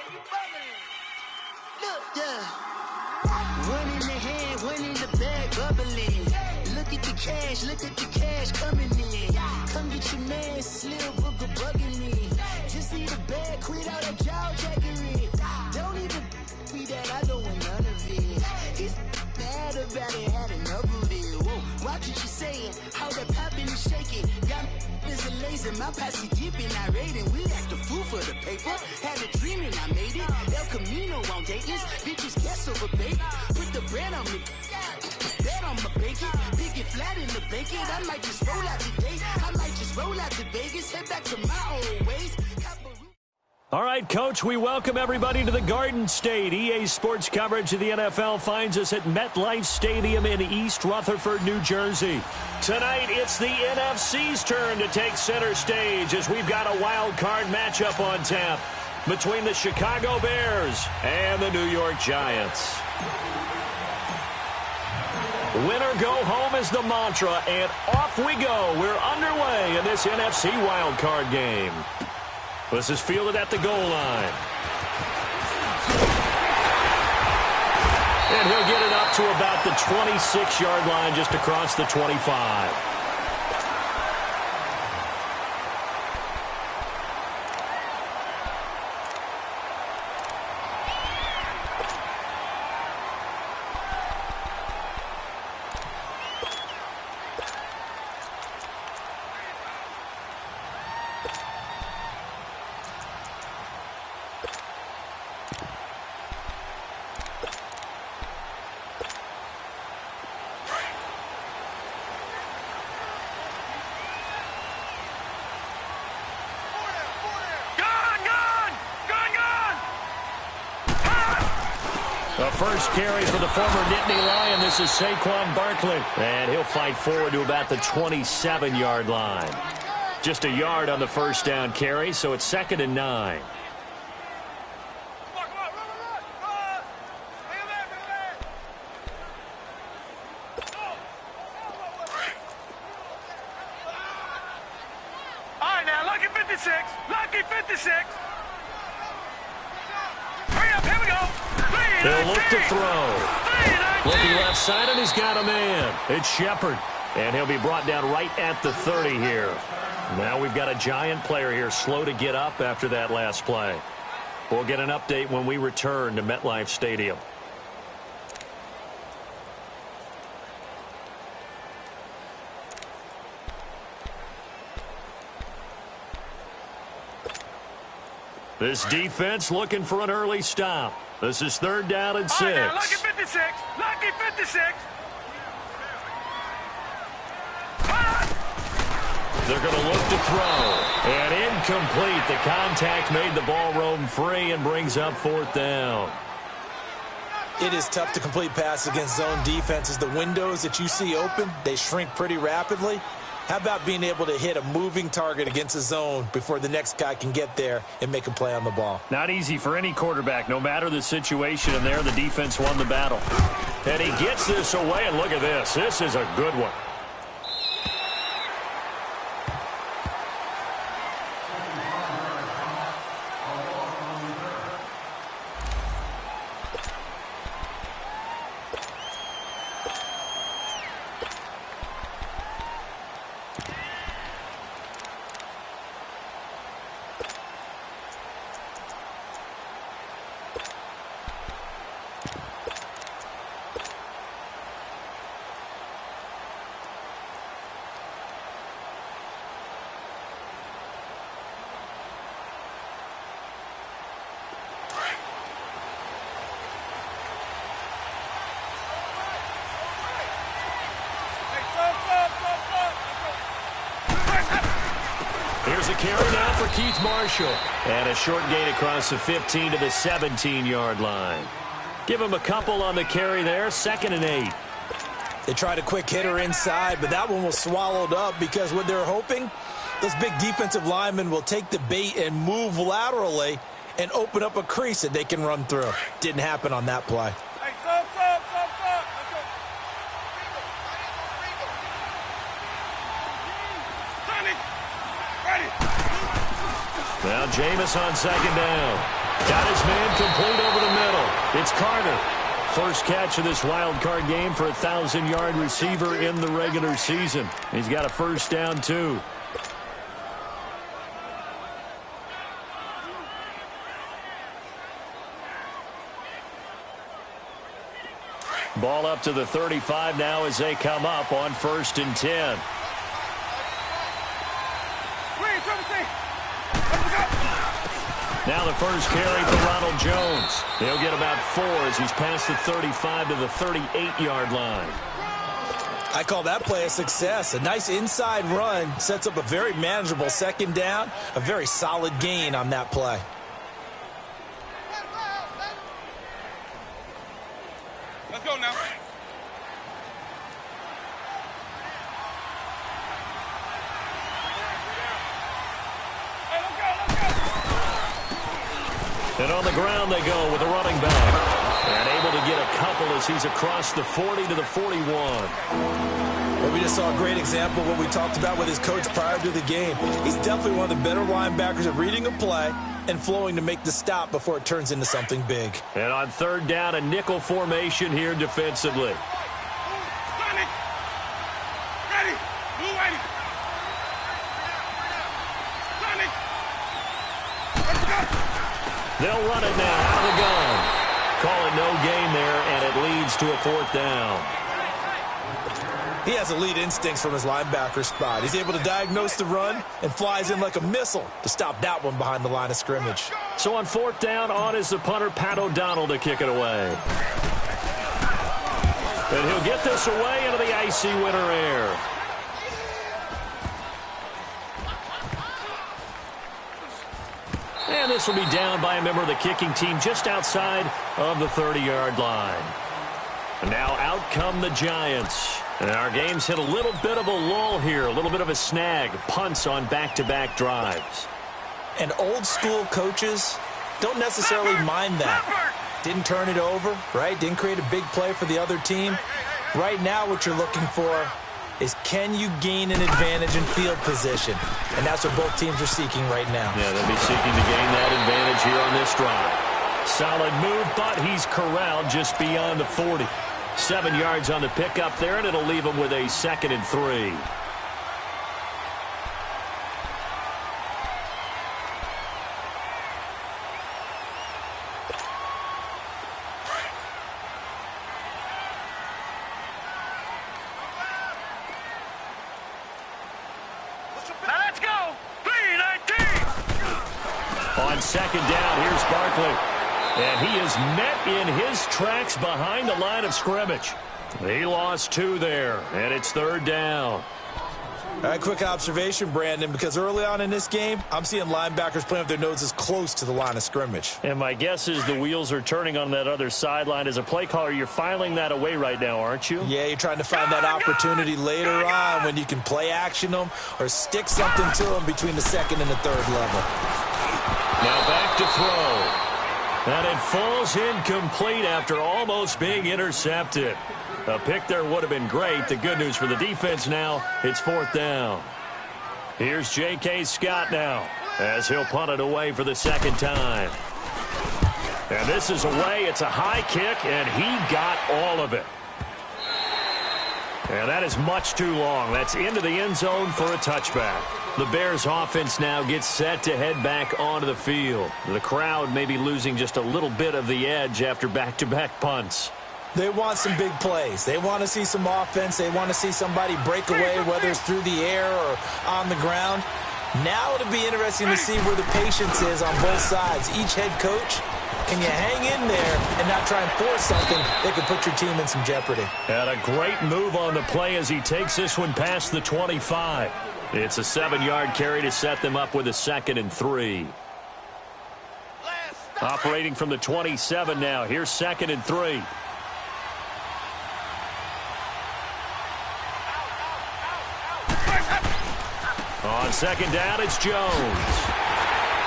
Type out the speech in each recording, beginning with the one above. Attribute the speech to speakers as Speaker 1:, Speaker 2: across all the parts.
Speaker 1: Look, yeah. One in the hand, one in the bag, bubbling. Look at the cash coming in. Come get your man, Slim Booker bugging me. Just see the bag, quit all that jaw jackery. Don't even be that, I don't want none of it. He's mad about it, had enough of it. Whoa, watch what you saying, how that poppin' and shaking. Y'all is a lazy, my posse deep and I raiding. We act the fool for the paper, had a dream and I made it. El Camino on Dayton's, bitches guess over bait. Put the bread on me, bet on my bacon. Big it flat in the bacon, I might just roll out today. I might just roll out to Vegas, head back to my old ways.
Speaker 2: All right, Coach, we welcome everybody to the Garden State. EA Sports coverage of the NFL finds us at MetLife Stadium in East Rutherford, New Jersey. Tonight, it's the NFC's turn to take center stage as we've got a wild card matchup on tap between the Chicago Bears and the New York Giants. Winner go home is the mantra, and off we go. We're underway in this NFC wild card game. This is fielded at the goal line. And he'll get it up to about the 26-yard line, just across the 25. The first carry for the former Nittany Lion. This is Saquon Barkley. And he'll fight forward to about the 27-yard line. Just a yard on the first down carry, so it's 2nd and 9.
Speaker 3: All right, now, lucky 56. Lucky 56. Hurry up, here we go.
Speaker 2: He'll look to throw. Looking left side, and he's got a man. It's Shepard. And he'll be brought down right at the 30 here. Now we've got a Giant player here slow to get up after that last play. We'll get an update when we return to MetLife Stadium. This defense looking for an early stop. This is 3rd down and 6.
Speaker 3: All right, now, lucky 56. Lucky 56.
Speaker 2: They're going to look to throw. And incomplete. The contact made the ball roam free and brings up 4th down.
Speaker 4: It is tough to complete pass against zone defenses. The windows that you see open, they shrink pretty rapidly. How about being able to hit a moving target against a zone before the next guy can get there and make a play on the ball?
Speaker 2: Not easy for any quarterback, no matter the situation. And there, the defense won the battle. And he gets this away, and look at this. This is a good one. Here's a carry now for Keith Marshall. And a short gain across the 15 to the 17-yard line. Give him a couple on the carry there. 2nd and 8.
Speaker 4: They tried a quick hitter inside, but that one was swallowed up because what they're hoping, those big defensive linemen will take the bait and move laterally and open up a crease that they can run through. Didn't happen on that play.
Speaker 3: Hey, stop.
Speaker 2: Now Jameis on 2nd down. Got his man complete over the middle. It's Carter. First catch of this wild card game for a 1,000-yard receiver in the regular season. He's got a first down, too. Ball up to the 35 now as they come up on 1st and 10. Now the first carry for Ronald Jones. He'll get about 4 as he's past the 35 to the 38-yard line.
Speaker 4: I call that play a success. A nice inside run sets up a very manageable second down. A very solid gain on that play.
Speaker 3: Let's go now.
Speaker 2: And on the ground they go with a running back. And able to get a couple as he's across the 40 to the 41.
Speaker 4: Well, we just saw a great example of what we talked about with his coach prior to the game. He's definitely one of the better linebackers at reading a play and flowing to make the stop before it turns into something big.
Speaker 2: And on 3rd down, a nickel formation here defensively.
Speaker 3: Ready. Move ready.
Speaker 2: They'll run it now out of the gun. Call it no gain there, and it leads to a 4th down.
Speaker 4: He has elite instincts from his linebacker spot. He's able to diagnose the run and flies in like a missile to stop that one behind the line of scrimmage.
Speaker 2: So on 4th down, on is the punter, Pat O'Donnell, to kick it away. And he'll get this away into the icy winter air. And this will be down by a member of the kicking team just outside of the 30-yard line. And now out come the Giants. And our game's hit a little bit of a lull here, a little bit of a snag. Punts on back-to-back drives.
Speaker 4: And old-school coaches don't necessarily mind that. Didn't turn it over, right? Didn't create a big play for the other team. Right now what you're looking for is can you gain an advantage in field position? And that's what both teams are seeking right now.
Speaker 2: Yeah, they'll be seeking to gain that advantage here on this drive. Solid move, but he's corralled just beyond the 40. 7 yards on the pickup there, and it'll leave him with a 2nd and 3.
Speaker 3: Now let's go. 3-19.
Speaker 2: On 2nd down, here's Barkley. And he is met in his tracks behind the line of scrimmage. He lost 2 there, and it's 3rd down.
Speaker 4: All right, quick observation, Brandon, because early on in this game, I'm seeing linebackers playing with their noses close to the line of scrimmage.
Speaker 2: And my guess is the wheels are turning on that other sideline. As a play caller, you're filing that away right now, aren't you?
Speaker 4: Yeah, you're trying to find that opportunity later on when you can play action them or stick something to them between the 2nd and the 3rd level.
Speaker 2: Now back to throw. And it falls incomplete after almost being intercepted. A pick there would have been great. The good news for the defense now, it's 4th down. Here's J.K. Scott now as he'll punt it away for the 2nd time. And this is away. It's a high kick, and he got all of it. And that is much too long. That's into the end zone for a touchback. The Bears offense now gets set to head back onto the field. The crowd may be losing just a little bit of the edge after back-to-back punts.
Speaker 4: They want some big plays. They want to see some offense. They want to see somebody break away, whether it's through the air or on the ground. Now it'll be interesting to see where the patience is on both sides. Each head coach, can you hang in there and not try and force something that could put your team in some jeopardy?
Speaker 2: And a great move on the play as he takes this one past the 25. It's a 7-yard carry to set them up with a 2nd and 3. Operating from the 27 now. Here's 2nd and 3. On 2nd down, it's Jones.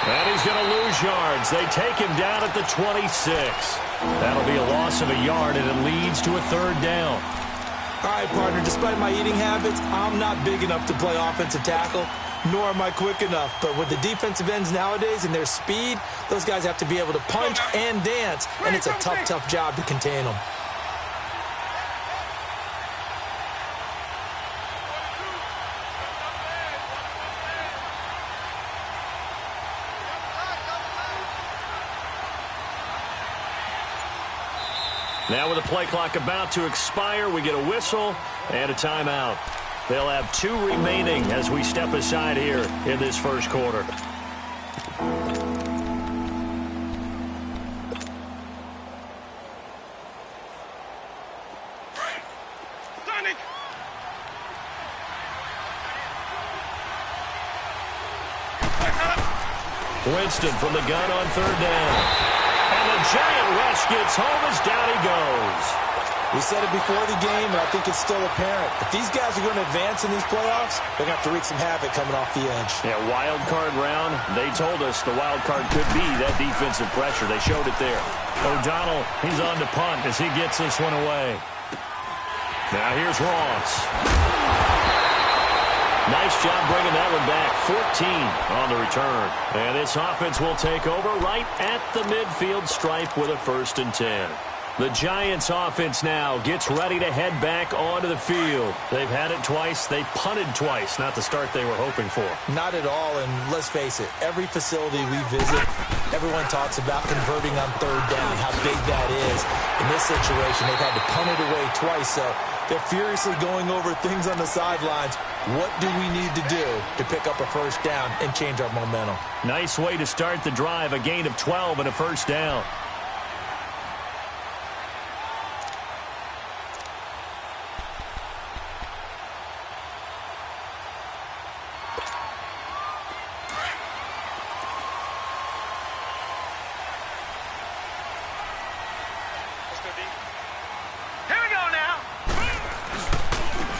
Speaker 2: And he's going to lose yards. They take him down at the 26. That'll be a loss of a yard, and it leads to a 3rd down.
Speaker 4: All right, partner, despite my eating habits, I'm not big enough to play offensive tackle. nor am I quick enough. But with the defensive ends nowadays and their speed, those guys have to be able to punch and dance, and it's a tough job to contain them.
Speaker 2: Now with the play clock about to expire, we get a whistle and a timeout. They'll have 2 remaining as we step aside here in this first quarter. Winston from the gun on 3rd down. And the giant rush gets home as down he goes.
Speaker 4: We said it before the game, and I think it's still apparent. If these guys are going to advance in these playoffs, they're going to have to wreak some havoc coming off the edge.
Speaker 2: Yeah, wild card round. They told us the wild card could be that defensive pressure. They showed it there. O'Donnell, he's on to punt as he gets this one away. Now here's Ross. Nice job bringing that one back. 14 on the return. And this offense will take over right at the midfield stripe with a 1st and 10. The Giants offense now gets ready to head back onto the field. They've had it twice. They've punted twice. Not the start they were hoping for.
Speaker 4: Not at all, and let's face it, every facility we visit, everyone talks about converting on 3rd down, how big that is. In this situation, they've had to punt it away twice, so they're furiously going over things on the sidelines. What do we need to do to pick up a 1st down and change our momentum?
Speaker 2: Nice way to start the drive, a gain of 12 and a 1st down.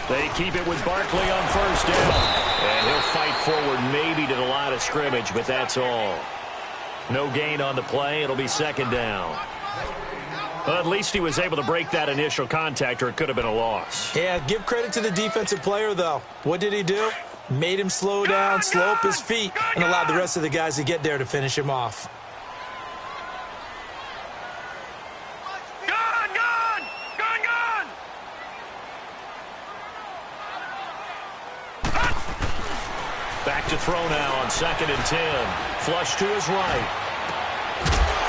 Speaker 2: They keep it with Barkley on 1st down. And he'll fight forward maybe to the line of scrimmage, but that's all. No gain on the play. It'll be 2nd down. Well, at least he was able to break that initial contact, or it could have been a loss.
Speaker 4: Yeah, give credit to the defensive player, though. What did he do? Made him slow down, slow up his feet, and allowed the rest of the guys to get there to finish him off.
Speaker 2: Back to throw now on 2nd and 10. Flush to his right.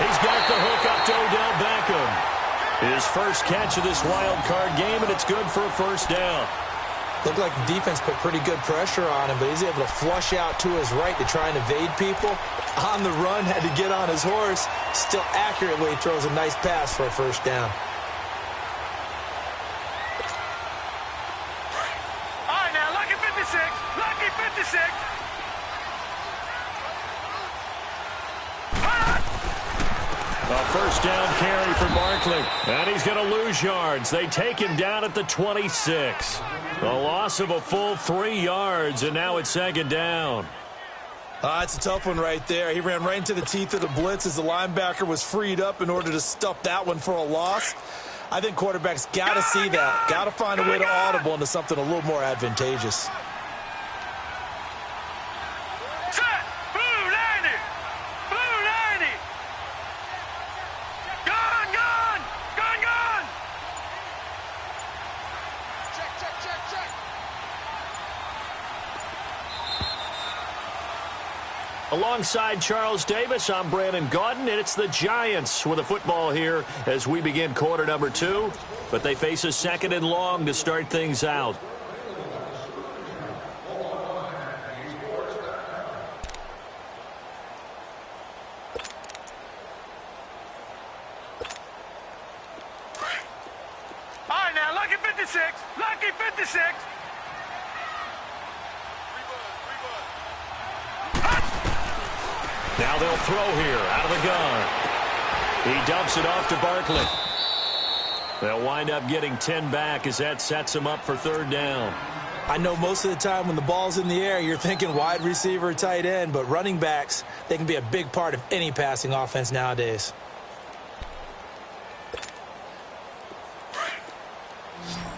Speaker 2: He's got the hook up to Odell Beckham. His first catch of this wild card game, and it's good for a 1st down.
Speaker 4: Looked like the defense put pretty good pressure on him, but he's able to flush out to his right to try and evade people. On the run, had to get on his horse. Still accurately throws a nice pass for a 1st down.
Speaker 3: All right, now, lucky 56. Lucky 56.
Speaker 2: A 1st down carry for Barkley. And he's going to lose yards. They take him down at the 26. A loss of a full 3 yards, and now it's 2nd down.
Speaker 4: It's a tough one right there. He ran right into the teeth of the blitz as the linebacker was freed up in order to stuff that one for a loss. I think quarterbacks got to see that. Got to find a way to audible into something a little more advantageous.
Speaker 2: Alongside Charles Davis, I'm Brandon Gaudin, and it's the Giants with the football here as we begin quarter number 2. But they face a 2nd and long to start things out.
Speaker 3: All right, now, lucky 56. Lucky 56.
Speaker 2: Now they'll throw here out of the gun. He dumps it off to Barkley. They'll wind up getting 10 back as that sets them up for 3rd down.
Speaker 4: I know most of the time when the ball's in the air, you're thinking wide receiver or tight end, but running backs, they can be a big part of any passing offense nowadays.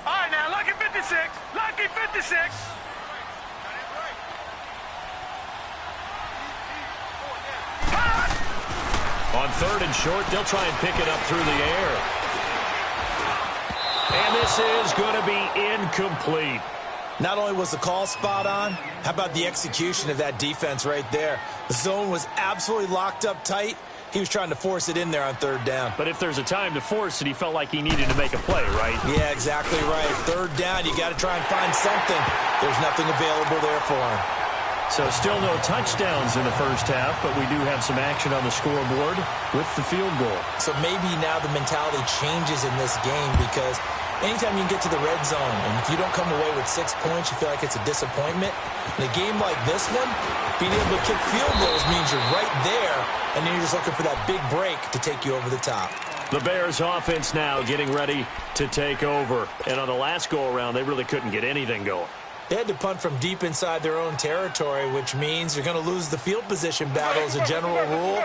Speaker 3: All right, now, lucky 56. Lucky 56.
Speaker 2: On 3rd and short, they'll try and pick it up through the air. And this is going to be incomplete.
Speaker 4: Not only was the call spot on, how about the execution of that defense right there? The zone was absolutely locked up tight. He was trying to force it in there on 3rd down.
Speaker 2: But if there's a time to force it, he felt like he needed to make a play, right?
Speaker 4: Yeah, exactly right. 3rd down, you got to try and find something. There's nothing available there for him.
Speaker 2: So still no touchdowns in the first half, but we do have some action on the scoreboard with the field goal. So
Speaker 4: maybe now the mentality changes in this game, because anytime you can get to the red zone, and if you don't come away with 6 points, you feel like it's a disappointment. In a game like this one, being able to kick field goals means you're right there, and then you're just looking for that big break to take you over the top.
Speaker 2: The Bears offense now getting ready to take over. And on the last go-around, they really couldn't get anything going.
Speaker 4: They had to punt from deep inside their own territory, which means you're going to lose the field position battle as a general rule.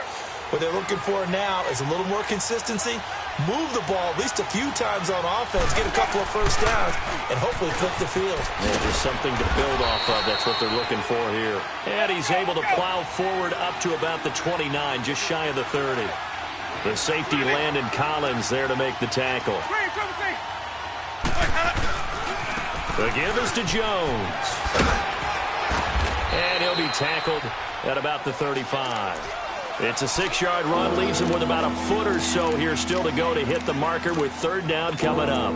Speaker 4: What they're looking for now is a little more consistency, move the ball at least a few times on offense, get a couple of first downs, and hopefully flip the field.
Speaker 2: Yeah, just something to build off of. That's what they're looking for here. And he's able to plow forward up to about the 29, just shy of the 30. The safety, Landon Collins, there to make the tackle. The give is to Jones. And he'll be tackled at about the 35. It's a 6-yard run, leaves him with about a foot or so here still to go to hit the marker with 3rd down coming up.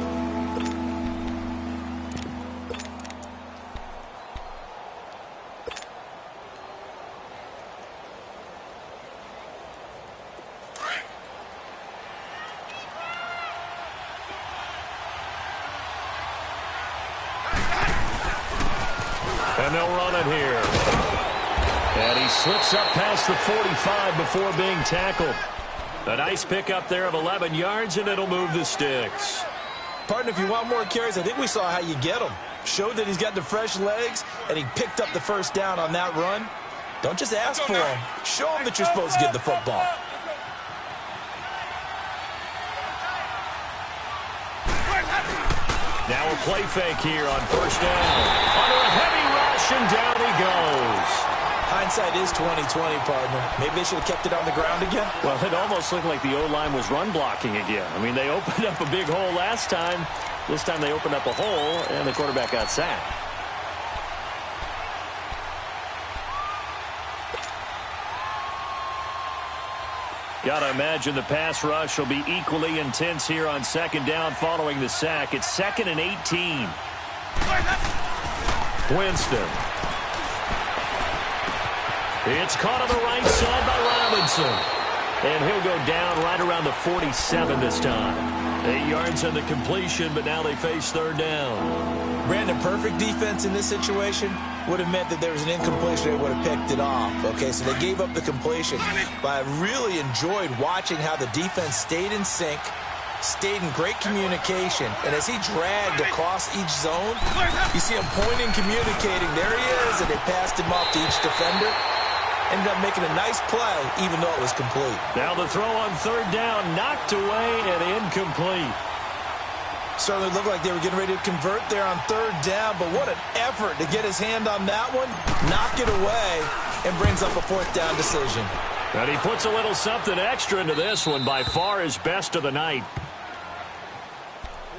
Speaker 2: And they'll run it here. And he slips up past the 45 before being tackled. A nice pickup there of 11 yards, and it'll move the sticks.
Speaker 4: Partner, if you want more carries, I think we saw how you get them. Showed that he's got the fresh legs, and he picked up the first down on that run. Don't just ask for him. Show him that you're supposed to get the football.
Speaker 2: Now a play fake here on 1st down. Under a heavy rush, and down he goes.
Speaker 4: Hindsight is 20/20, partner. Maybe they should have kept it on the ground again.
Speaker 2: Well, it almost looked like the O-line was run blocking again. I mean, they opened up a big hole last time. This time they opened up a hole, and the quarterback got sacked. Gotta imagine the pass rush will be equally intense here on 2nd down following the sack. It's 2nd and 18. Winston. It's caught on the right side by Robinson. And he'll go down right around the 47 this time. 8 yards on the completion, but now they face 3rd down.
Speaker 4: Brandon, perfect defense in this situation would have meant that there was an incompletion. They would have picked it off. Okay, so they gave up the completion. But I really enjoyed watching how the defense stayed in sync, stayed in great communication. And as he dragged across each zone, you see him pointing, communicating. There he is, and they passed him off to each defender. Ended up making a nice play, even though it was complete.
Speaker 2: Now the throw on 3rd down, knocked away and incomplete.
Speaker 4: Certainly looked like they were getting ready to convert there on 3rd down, but what an effort to get his hand on that one, knock it away, and brings up a 4th down decision.
Speaker 2: And he puts a little something extra into this one, by far his best of the night.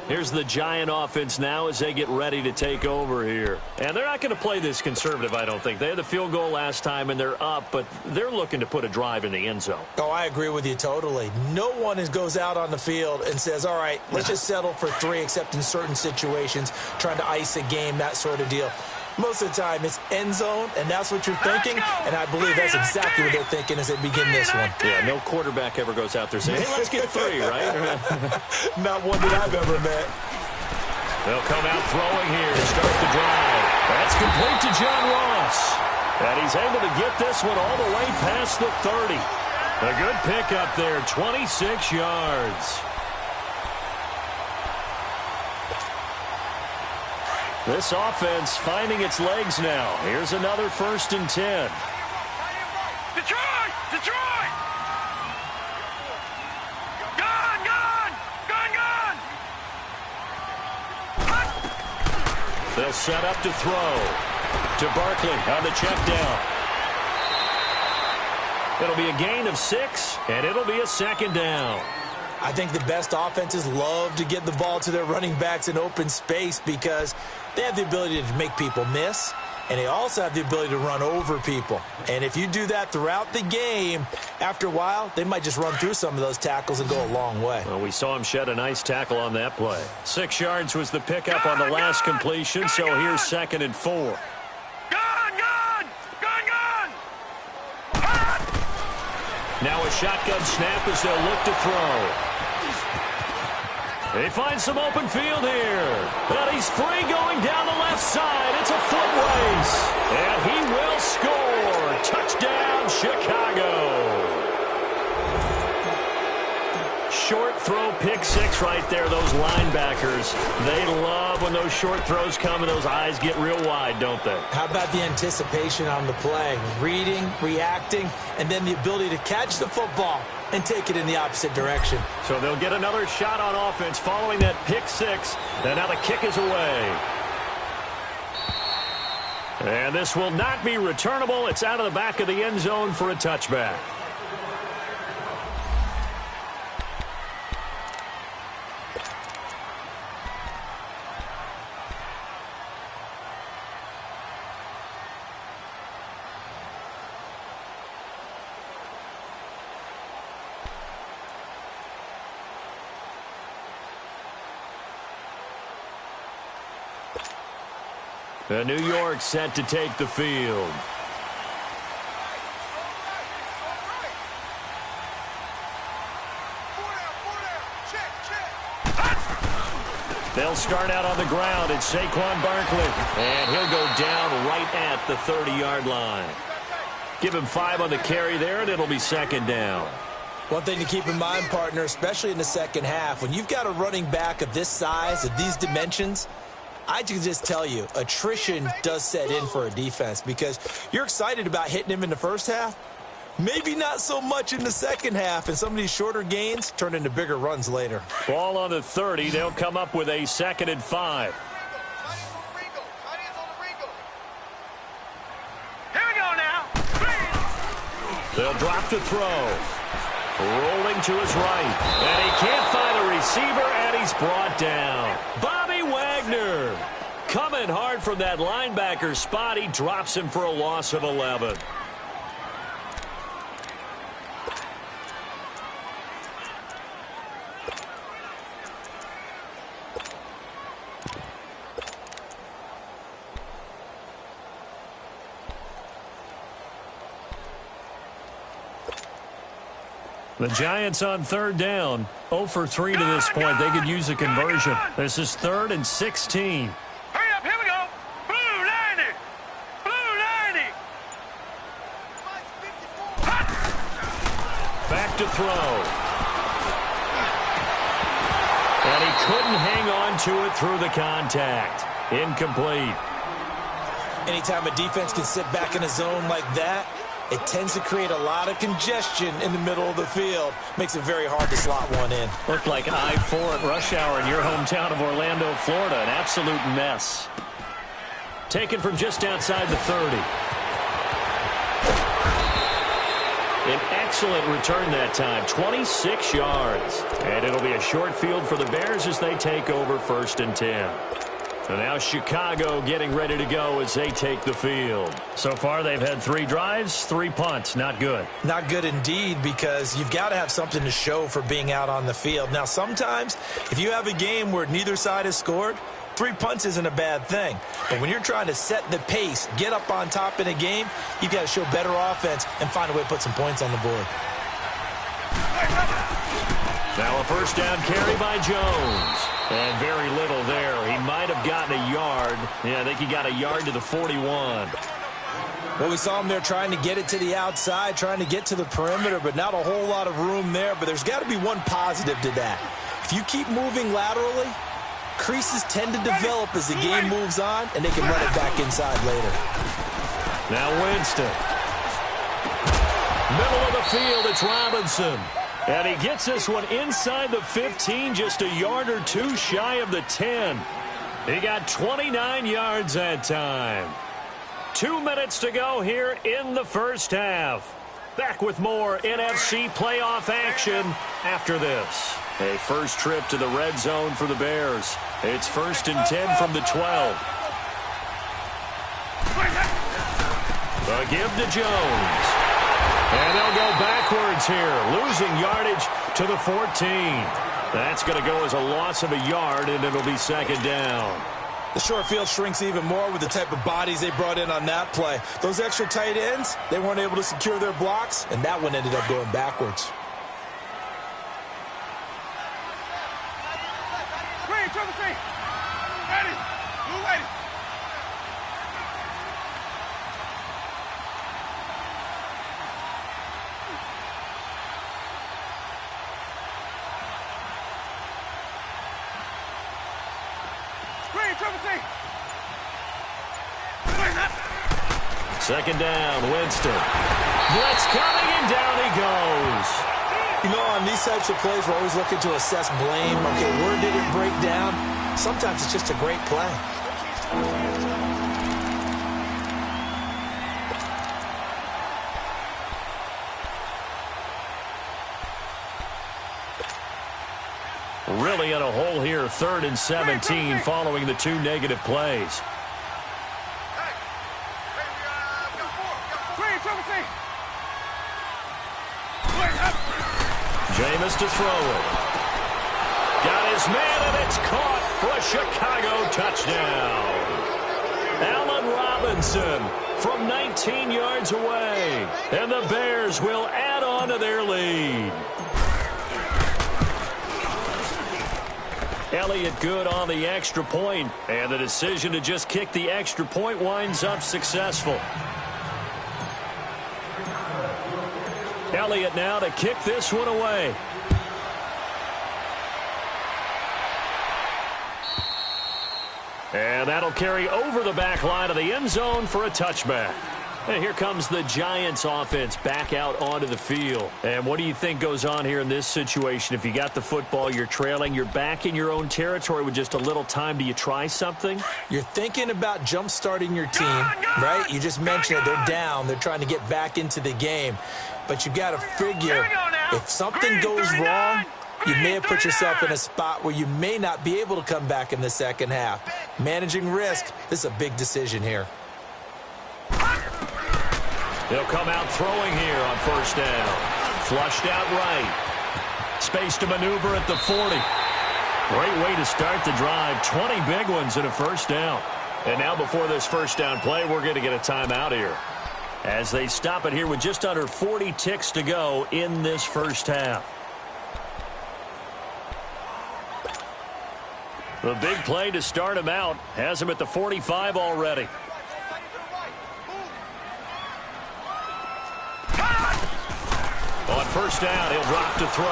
Speaker 2: Here's the Giant offense now as they get ready to take over here. And they're not going to play this conservative, I don't think. They had the field goal last time, and they're up, but they're looking to put a drive in the end zone.
Speaker 4: Oh, I agree with you totally. No one goes out on the field and says, all right, let's just settle for 3, except in certain situations, trying to ice a game, that sort of deal. Most of the time, it's end zone, and that's what you're thinking, and I believe that's exactly what they're thinking as they begin this one.
Speaker 2: Yeah, no quarterback ever goes out there saying, hey, let's get 3, right?
Speaker 4: Not one that I've ever met.
Speaker 2: They'll come out throwing here to start the drive. That's complete to John Ross. And he's able to get this one all the way past the 30. A good pickup there, 26 yards. This offense finding its legs now. Here's another 1st and 10.
Speaker 3: Detroit! Detroit! Gone! Gone! Gone! Gone!
Speaker 2: They'll set up to throw. To Barkley on the check down. It'll be a gain of 6, and it'll be a second down.
Speaker 4: I think the best offenses love to get the ball to their running backs in open space because they have the ability to make people miss, and they also have the ability to run over people. And if you do that throughout the game, after a while, they might just run through some of those tackles and go a long way.
Speaker 2: Well, we saw him shed a nice tackle on that play. 6 yards was the pickup on the last completion, so here's 2nd and 4. Now a shotgun snap as they'll look to throw. They find some open field here. And he's free going down the left side. It's a foot race. And he will score. Touchdown, Chicago. Short throw, pick 6 right there. Those linebackers, they love when those short throws come and those eyes get real wide, don't they?
Speaker 4: How about the anticipation on the play? Reading, reacting, and then the ability to catch the football and take it in the opposite direction.
Speaker 2: So they'll get another shot on offense following that pick 6. And now the kick is away. And this will not be returnable. It's out of the back of the end zone for a touchback. New York set to take the field. They'll start out on the ground. It's Saquon Barkley. And he'll go down right at the 30-yard line. Give him 5 on the carry there, and it'll be 2nd down.
Speaker 4: One thing to keep in mind, partner, especially in the second half, when you've got a running back of this size, of these dimensions, I can just tell you, attrition does set in for a defense because you're excited about hitting him in the first half. Maybe not so much in the second half, and some of these shorter gains turn into bigger runs later.
Speaker 2: Ball on the 30. They'll come up with a 2nd and 5.
Speaker 3: Here we go now.
Speaker 2: They'll drop to throw. Rolling to his right. And he can't find a receiver, and he's brought down. Bobby Wagner coming hard from that linebacker spot. He drops him for a loss of 11. The Giants on 3rd down. 0 for 3 to this point. They could use a conversion. This is 3rd and 16.
Speaker 3: Hurry up, here we go. Blue 90. Blue 90.
Speaker 2: Back to throw. And he couldn't hang on to it through the contact. Incomplete.
Speaker 4: Anytime a defense can sit back in a zone like that, it tends to create a lot of congestion in the middle of the field. Makes it very hard to slot one in.
Speaker 2: Looked like I-4 at rush hour in your hometown of Orlando, Florida. An absolute mess. Taken from just outside the 30. An excellent return that time. 26 yards. And it'll be a short field for the Bears as they take over 1st and 10. And now Chicago getting ready to go as they take the field. So far, they've had 3 drives, 3 punts. Not good.
Speaker 4: Not good indeed, because you've got to have something to show for being out on the field. Now, sometimes, if you have a game where neither side has scored, 3 punts isn't a bad thing. But when you're trying to set the pace, get up on top in a game, you've got to show better offense and find a way to put some points on the board.
Speaker 2: Now a 1st down carry by Jones. And very little there. He might have gotten a yard. Yeah, I think he got a yard to the 41.
Speaker 4: Well, we saw him there trying to get it to the outside, trying to get to the perimeter, but not a whole lot of room there. But there's got to be one positive to that. If you keep moving laterally, creases tend to develop as the game moves on, and they can run it back inside later.
Speaker 2: Now Winston. Middle of the field, it's Robinson. And he gets this one inside the 15, just a yard or 2 shy of the 10. He got 29 yards that time. 2 minutes to go here in the first half. Back with more NFC playoff action after this. A first trip to the red zone for the Bears. It's 1st and 10 from the 12. The give to Jones. And they'll go backwards here, losing yardage to the 14. That's going to go as a loss of a yard, and it'll be 2nd down.
Speaker 4: The short field shrinks even more with the type of bodies they brought in on that play. Those extra tight ends, they weren't able to secure their blocks, and that one ended up going backwards.
Speaker 3: Ready. Move ready.
Speaker 2: Second down, Winston. Blitz coming, and down he goes.
Speaker 4: You know, on these types of plays, we're always looking to assess blame. Okay, where did it break down? Sometimes it's just a great play.
Speaker 2: Really in a hole here, 3rd and 17 following the 2 negative plays. Jameis to throw it. Got his man, and it's caught for a Chicago touchdown. Allen Robinson from 19 yards away. And the Bears will add on to their lead. Elliott good on the extra point, and the decision to just kick the extra point winds up successful. Elliott now to kick this one away. And that'll carry over the back line of the end zone for a touchback. And here comes the Giants offense back out onto the field. And what do you think goes on here in this situation? If you got the football, you're trailing, you're back in your own territory with just a little time. Do you try something?
Speaker 4: You're thinking about jump-starting your team, right? You just mentioned it. They're down. They're trying to get back into the game. But you got to figure if something goes wrong, you may have put yourself in a spot where you may not be able to come back in the second half. Managing risk, this is a big decision here.
Speaker 2: They'll come out throwing here on 1st down. Flushed out right. Space to maneuver at the 40. Great way to start the drive. 20 big ones in a 1st down. And now before this 1st down play, we're going to get a timeout here, as they stop it here with just under 40 ticks to go in this 1st half. The big play to start him out has him at the 45 already. On 1st down, he'll drop to throw.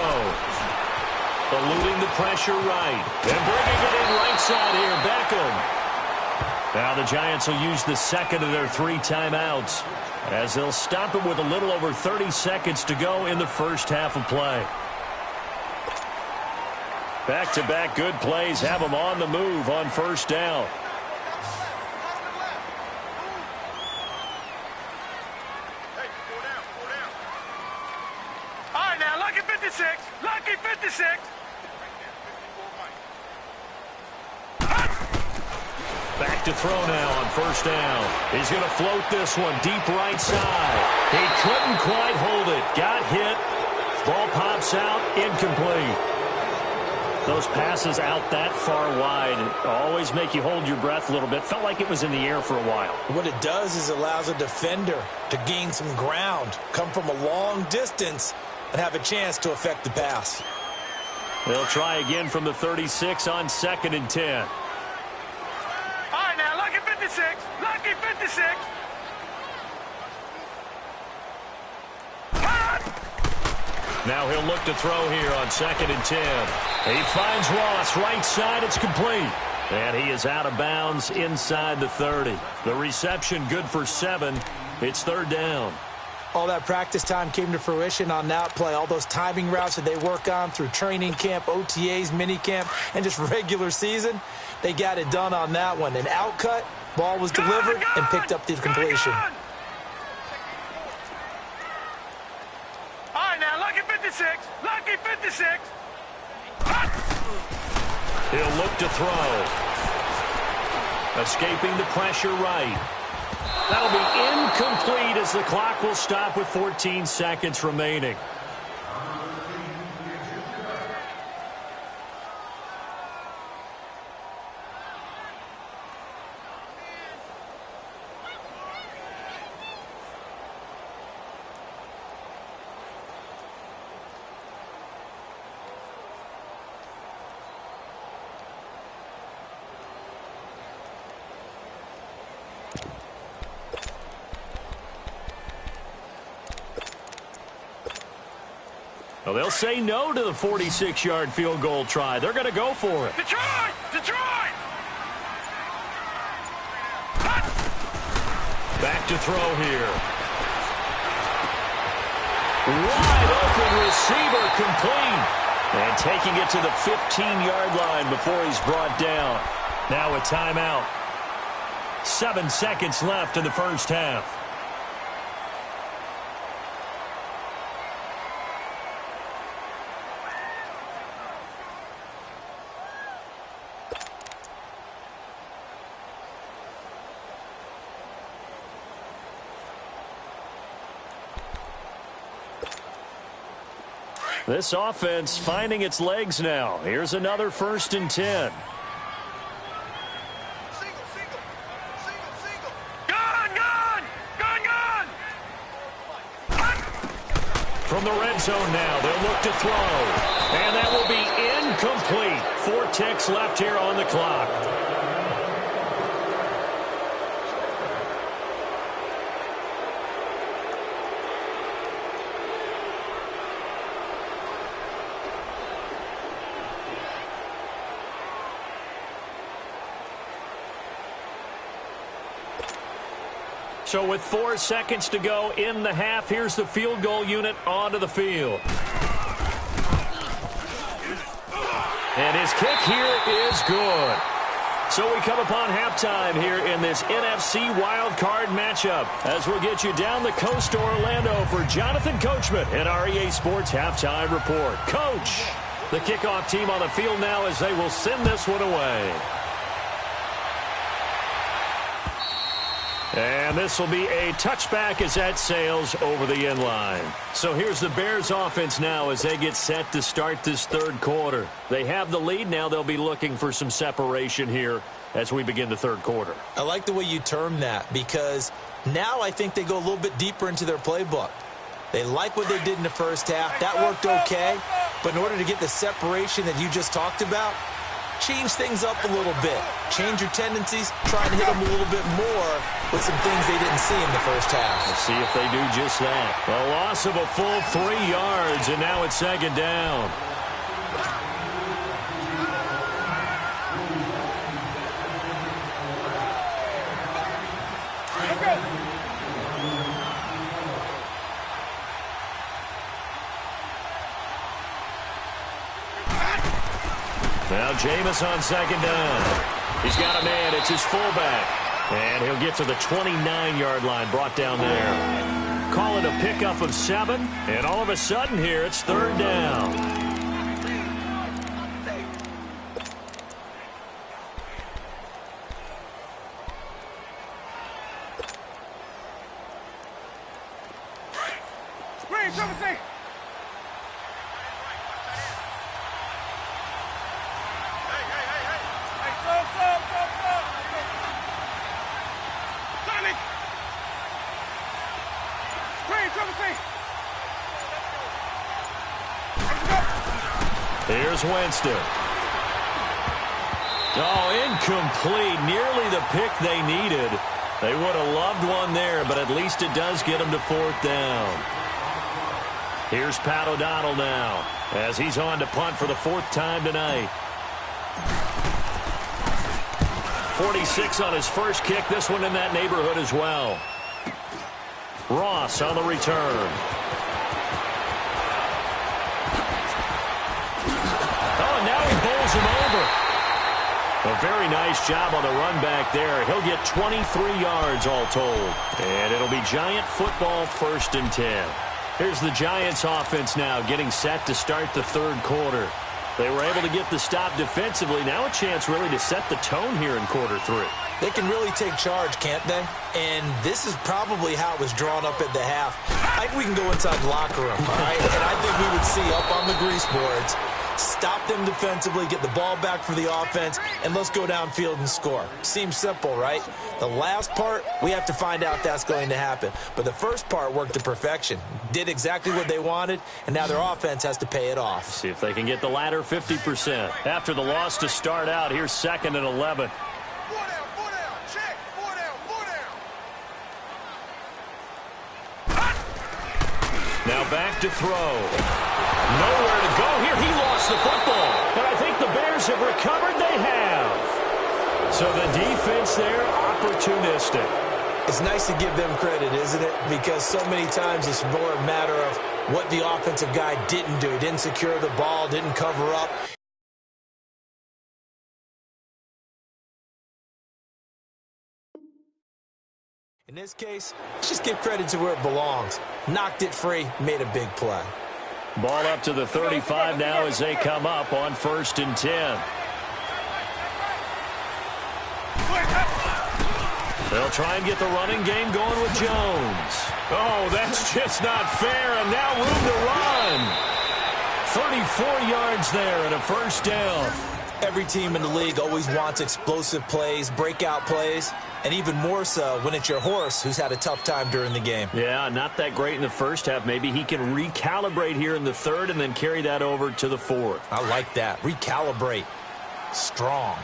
Speaker 2: Eluding the pressure right. And bringing it in right side here, Beckham. Now the Giants will use the 2nd of their 3 timeouts, as they'll stop it with a little over 30 seconds to go in the 1st half of play. Back-to-back good plays have them on the move on 1st down.
Speaker 3: All right, now, lucky 56. Lucky 56.
Speaker 2: Back to throw now on 1st down. He's going to float this one deep right side. He couldn't quite hold it. Got hit. Ball pops out. Incomplete. Those passes out that far wide always make you hold your breath a little bit. Felt like it was in the air for a while.
Speaker 4: What it does is allows a defender to gain some ground, come from a long distance, and have a chance to affect the pass.
Speaker 2: They'll try again from the 36 on 2nd and 10.
Speaker 3: All right, now, lucky 56. Lucky 56.
Speaker 2: Now he'll look to throw here on 2nd and 10. He finds Ross right side. It's complete. And he is out of bounds inside the 30. The reception good for 7. It's 3rd down.
Speaker 4: All that practice time came to fruition on that play. All those timing routes that they work on through training camp, OTAs, minicamp, and just regular season, they got it done on that one. An outcut, ball was delivered, and picked up the completion.
Speaker 3: 56. Lucky 56.
Speaker 2: He'll look to throw. Escaping the pressure right. That'll be incomplete as the clock will stop with 14 seconds remaining. Well, they'll say no to the 46-yard field goal try. They're going to go for it.
Speaker 3: Detroit! Detroit!
Speaker 2: Back to throw here. Wide open receiver complete. And taking it to the 15-yard line before he's brought down. Now a timeout. 7 seconds left in the first half. This offense finding its legs now. Here's another 1st and 10. From the red zone now, they'll look to throw. And that will be incomplete. 4 ticks left here on the clock. So with 4 seconds to go in the half, here's the field goal unit onto the field. And his kick here is good. So we come upon halftime here in this NFC wildcard matchup as we'll get you down the coast to Orlando for Jonathan Coachman in our EA Sports Halftime Report. Coach, the kickoff team on the field now as they will send this one away. And this will be a touchback as that sails over the end line. So here's the Bears offense now as they get set to start this third quarter. They have the lead. Now they'll be looking for some separation here as we begin the third quarter.
Speaker 4: I like the way you term that because now I think they go a little bit deeper into their playbook. They like what they did in the first half. That worked okay. But in order to get the separation that you just talked about, change things up a little bit. Change your tendencies. Try and hit them a little bit more with some things they didn't see in the first half.
Speaker 2: Let's see if they do just that. A loss of a full 3 yards, and now it's 2nd down. Now Jameis on 2nd down. He's got a man. It's his fullback. And he'll get to the 29-yard line, brought down there. Call it a pickup of 7. And all of a sudden here, it's 3rd down. Here's Winston. Oh, incomplete. Nearly the pick they needed. They would have loved one there, but at least it does get them to 4th down. Here's Pat O'Donnell now as he's on to punt for the 4th time tonight. 46 on his first kick. This one in that neighborhood as well. Ross on the return. Him over. A very nice job on the run back there. He'll get 23 yards all told. And it'll be Giant football 1st and 10. Here's the Giants offense now getting set to start the third quarter. They were able to get the stop defensively. Now a chance really to set the tone here in quarter three.
Speaker 4: They can really take charge, can't they? And this is probably how it was drawn up at the half. I think we can go inside the locker room, all right? And I think we would see up on the grease boards, stop them defensively, get the ball back for the offense, and let's go downfield and score. Seems simple, right? The last part, we have to find out that's going to happen. But the first part worked to perfection. Did exactly what they wanted, and now their offense has to pay it off.
Speaker 2: See if they can get the latter 50%. After the loss to start out, here's 2nd and 11. Now back to throw. Nowhere to go here. He lost the football. And I think the Bears have recovered. They have. So the defense there, opportunistic.
Speaker 4: It's nice to give them credit, isn't it? Because so many times it's more a matter of what the offensive guy didn't do. He didn't secure the ball, didn't cover up. In this case, let's just give credit to where it belongs. Knocked it free, made a big play.
Speaker 2: Ball up to the 35 now as they come up on 1st and 10. They'll try and get the running game going with Jones. Oh, that's just not fair, and now room to run. 34 yards there and a first down.
Speaker 4: Every team in the league always wants explosive plays, breakout plays, and even more so when it's your horse who's had a tough time during the game.
Speaker 2: Yeah, not that great in the first half. Maybe he can recalibrate here in the third and then carry that over to the fourth.
Speaker 4: I like that. Recalibrate. Strong.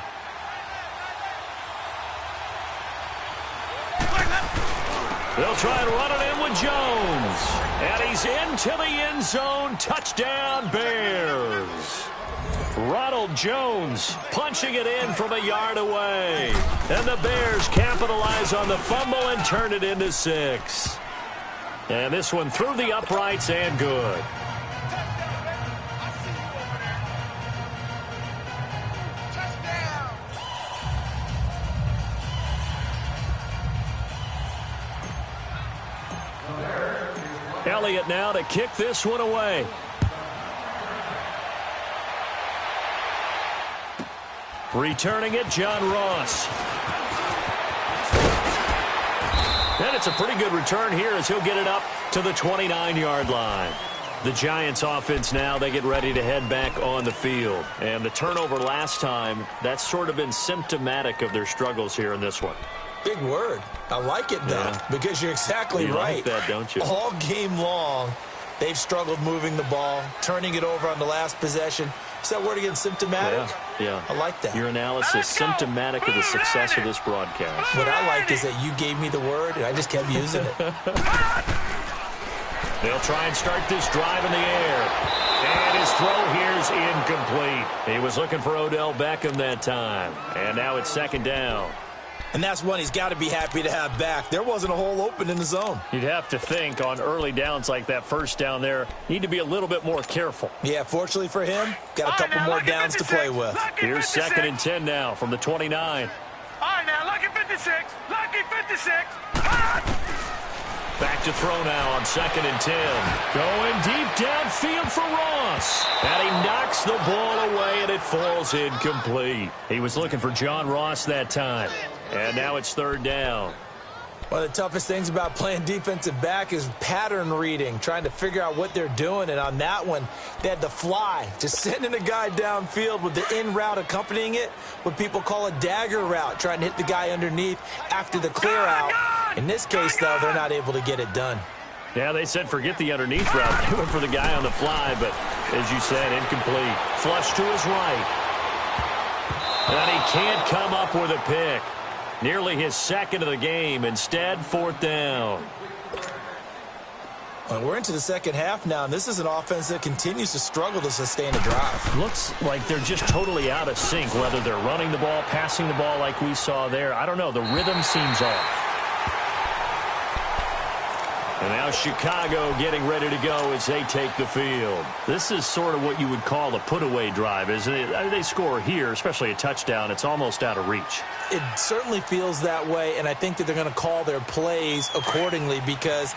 Speaker 2: They'll try and run it in with Jones. And he's into the end zone. Touchdown, Bears. Ronald Jones punching it in from a yard away. And the Bears capitalize on the fumble and turn it into 6. And this one through the uprights and good. Elliott now to kick this one away. Returning it, John Ross. And it's a pretty good return here as he'll get it up to the 29-yard line. The Giants offense now, they get ready to head back on the field. And the turnover last time, that's sort of been symptomatic of their struggles here in this one.
Speaker 4: Big word. I like it, though, because you're exactly right.
Speaker 2: You like that, don't you?
Speaker 4: All game long, they've struggled moving the ball, turning it over on the last possession. Is that word again, symptomatic?
Speaker 2: Yeah.
Speaker 4: I like that.
Speaker 2: Your analysis, symptomatic of the success of this broadcast.
Speaker 4: What I like is that you gave me the word, and I just kept using it.
Speaker 2: They'll try and start this drive in the air. And his throw here's incomplete. He was looking for Odell Beckham that time. And now it's 2nd down.
Speaker 4: And that's one he's got to be happy to have back. There wasn't a hole open in the zone.
Speaker 2: You'd have to think on early downs like that first down there, need to be a little bit more careful.
Speaker 4: Yeah, fortunately for him, got a couple more downs to play with.
Speaker 2: Here's 2nd and 10 now from the 29.
Speaker 3: All right, now, lucky 56. Lucky 56.
Speaker 2: Back to throw now on 2nd and 10. Going deep downfield for Ross. And he knocks the ball away, and it falls incomplete. He was looking for John Ross that time. And now it's 3rd down.
Speaker 4: One of the toughest things about playing defensive back is pattern reading, trying to figure out what they're doing. And on that one, they had to fly, just sending a guy downfield with the in route accompanying it, what people call a dagger route, trying to hit the guy underneath after the clear out. In this case, though, they're not able to get it done.
Speaker 2: Yeah, they said forget the underneath route. They went for the guy on the fly, but as you said, incomplete. Flush to his right. And he can't come up with a pick. Nearly his 2nd of the game. Instead, 4th down.
Speaker 4: Well, we're into the second half now, and this is an offense that continues to struggle to sustain a drive.
Speaker 2: Looks like they're just totally out of sync, whether they're running the ball, passing the ball like we saw there. I don't know. The rhythm seems off. And now Chicago getting ready to go as they take the field. This is sort of what you would call a put-away drive, isn't it? I mean, they score here, especially a touchdown. It's almost out of reach.
Speaker 4: It certainly feels that way, and I think that they're going to call their plays accordingly because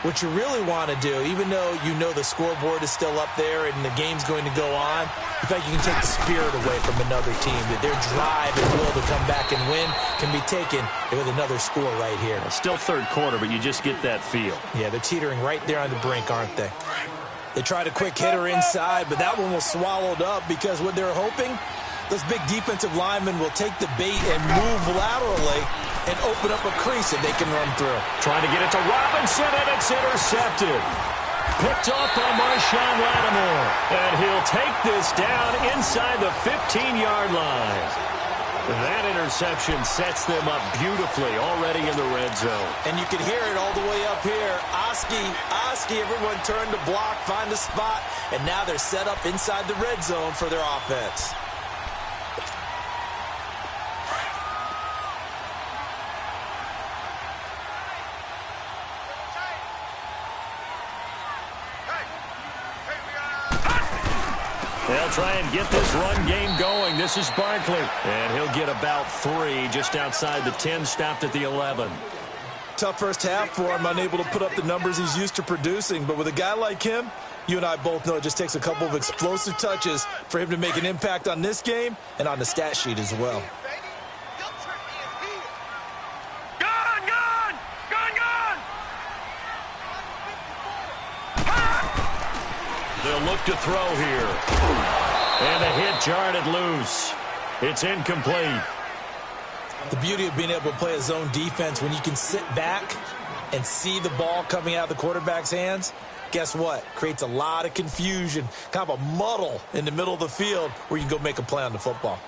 Speaker 4: What you really want to do, even though you know the scoreboard is still up there and the game's going to go on, in fact, you can take the spirit away from another team, that their drive and will to come back and win can be taken with another score right here.
Speaker 2: Still third quarter, but you just get that feel.
Speaker 4: Yeah, they're teetering right there on the brink, aren't they? They tried a quick hitter inside, but that one was swallowed up because what they're hoping, those big defensive linemen will take the bait and move laterally and open up a crease that they can run through.
Speaker 2: Trying to get it to Robinson, and it's intercepted. Picked off by Marshawn Lattimore. And he'll take this down inside the 15-yard line. That interception sets them up beautifully already in the red zone.
Speaker 4: And you can hear it all the way up here. Oski, everyone turned to block, find a spot, and now they're set up inside the red zone for their offense.
Speaker 2: They'll try and get this run game going. This is Barkley. And he'll get about 3 just outside the 10, stopped at the 11.
Speaker 4: Tough first half for him, unable to put up the numbers he's used to producing. But with a guy like him, you and I both know it just takes a couple of explosive touches for him to make an impact on this game and on the stat sheet as well.
Speaker 2: They'll look to throw here. And the hit jarred it loose. It's incomplete.
Speaker 4: The beauty of being able to play a zone defense when you can sit back and see the ball coming out of the quarterback's hands, guess what? Creates a lot of confusion, kind of a muddle in the middle of the field where you can go make a play on the football.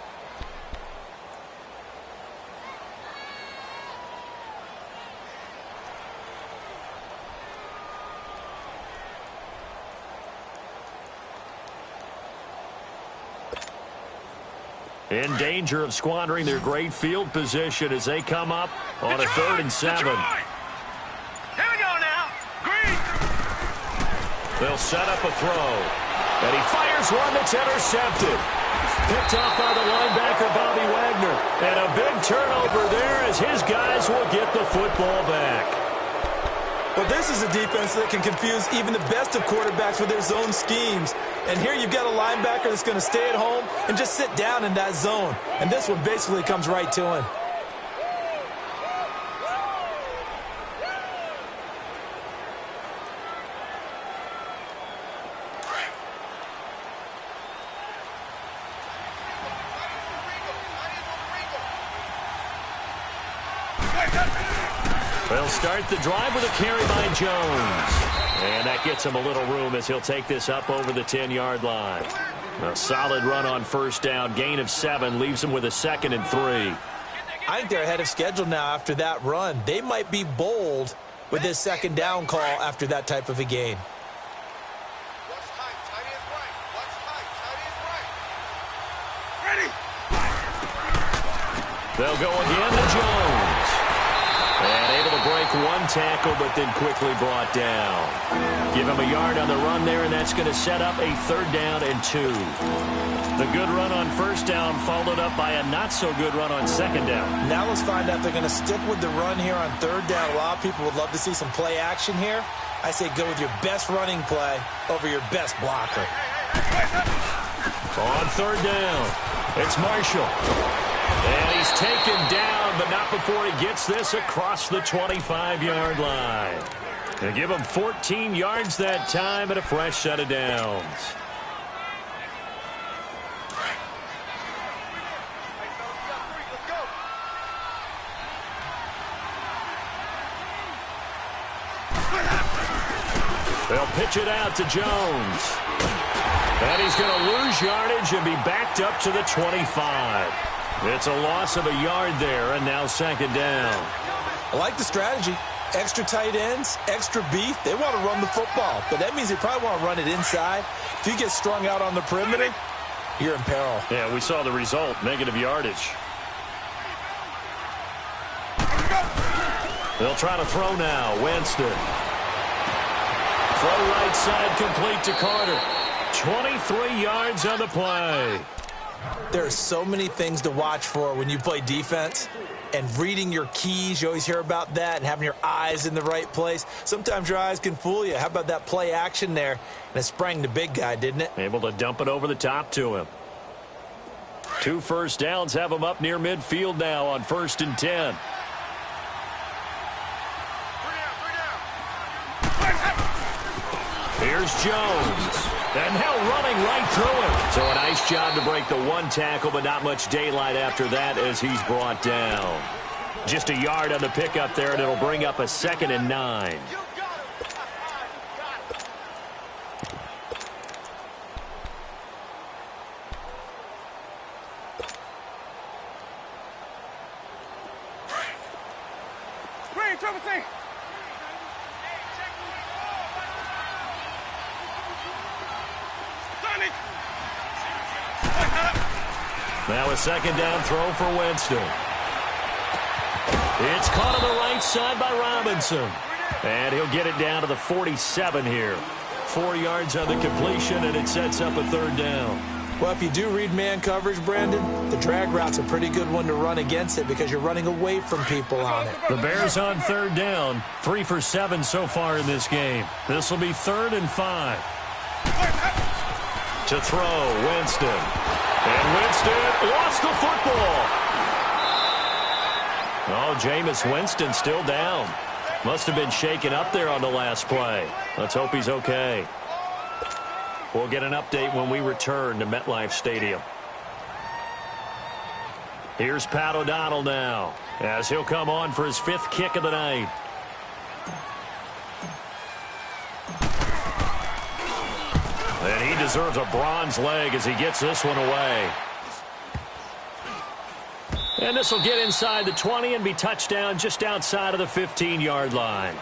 Speaker 2: In danger of squandering their great field position as they come up on a 3rd and 7.
Speaker 3: Here we go now. Green.
Speaker 2: They'll set up a throw. And he fires one that's intercepted. Picked off by the linebacker, Bobby Wagner. And a big turnover there as his guys will get the football back.
Speaker 4: Well, this is a defense that can confuse even the best of quarterbacks with their zone schemes. And here you've got a linebacker that's going to stay at home and just sit down in that zone. And this one basically comes right to him.
Speaker 2: They'll start the drive with a carry by Jones. And that gets him a little room as he'll take this up over the 10-yard line. A solid run on first down. Gain of 7 leaves him with a 2nd and 3.
Speaker 4: I think they're ahead of schedule now after that run. They might be bold with this 2nd down call after that type of a gain.
Speaker 2: They'll go again to Jones. And able to break one tackle, but then quickly brought down. Give him a yard on the run there, and that's going to set up a 3rd down and 2. The good run on first down followed up by a not-so-good run on 2nd down.
Speaker 4: Now let's find out if they're going to stick with the run here on 3rd down. A lot of people would love to see some play action here. I say go with your best running play over your best blocker.
Speaker 2: On 3rd down, it's Marshall. And he's taken down, but not before he gets this across the 25-yard line. They give him 14 yards that time and a fresh set of downs. They'll pitch it out to Jones. And he's going to lose yardage and be backed up to the 25. It's a loss of a yard there, and now 2nd down.
Speaker 4: I like the strategy. Extra tight ends, extra beef. They want to run the football, but that means they probably want to run it inside. If you get strung out on the perimeter, you're in peril.
Speaker 2: Yeah, we saw the result, negative yardage. They'll try to throw now. Winston. Throw right side complete to Carter. 23 yards on the play.
Speaker 4: There are so many things to watch for when you play defense. And reading your keys, you always hear about that, and having your eyes in the right place. Sometimes your eyes can fool you. How about that play action there? And it sprang the big guy, didn't it?
Speaker 2: Able to dump it over the top to him. 2 first downs have him up near midfield now on 1st and 10. Here's Jones. And now running right through him. So a nice job to break the 1 tackle, but not much daylight after that as he's brought down. Just a yard on the pickup there, and it'll bring up a 2nd and 9. Now a 2nd down throw for Winston. It's caught on the right side by Robinson. And he'll get it down to the 47 here. 4 yards on the completion, and it sets up a 3rd down.
Speaker 4: Well, if you do read man coverage, Brandon, the drag route's a pretty good one to run against it because you're running away from people on it.
Speaker 2: The Bears on 3rd down. 3 for 7 so far in this game. This will be 3rd and 5. To throw, Winston. And Winston lost the football. Oh, Jameis Winston still down. Must have been shaken up there on the last play. Let's hope he's okay. We'll get an update when we return to MetLife Stadium. Here's Pat O'Donnell now as he'll come on for his 5th kick of the night. And he deserves a bronze leg as he gets this one away. And this will get inside the 20 and be touchdown just outside of the 15-yard line.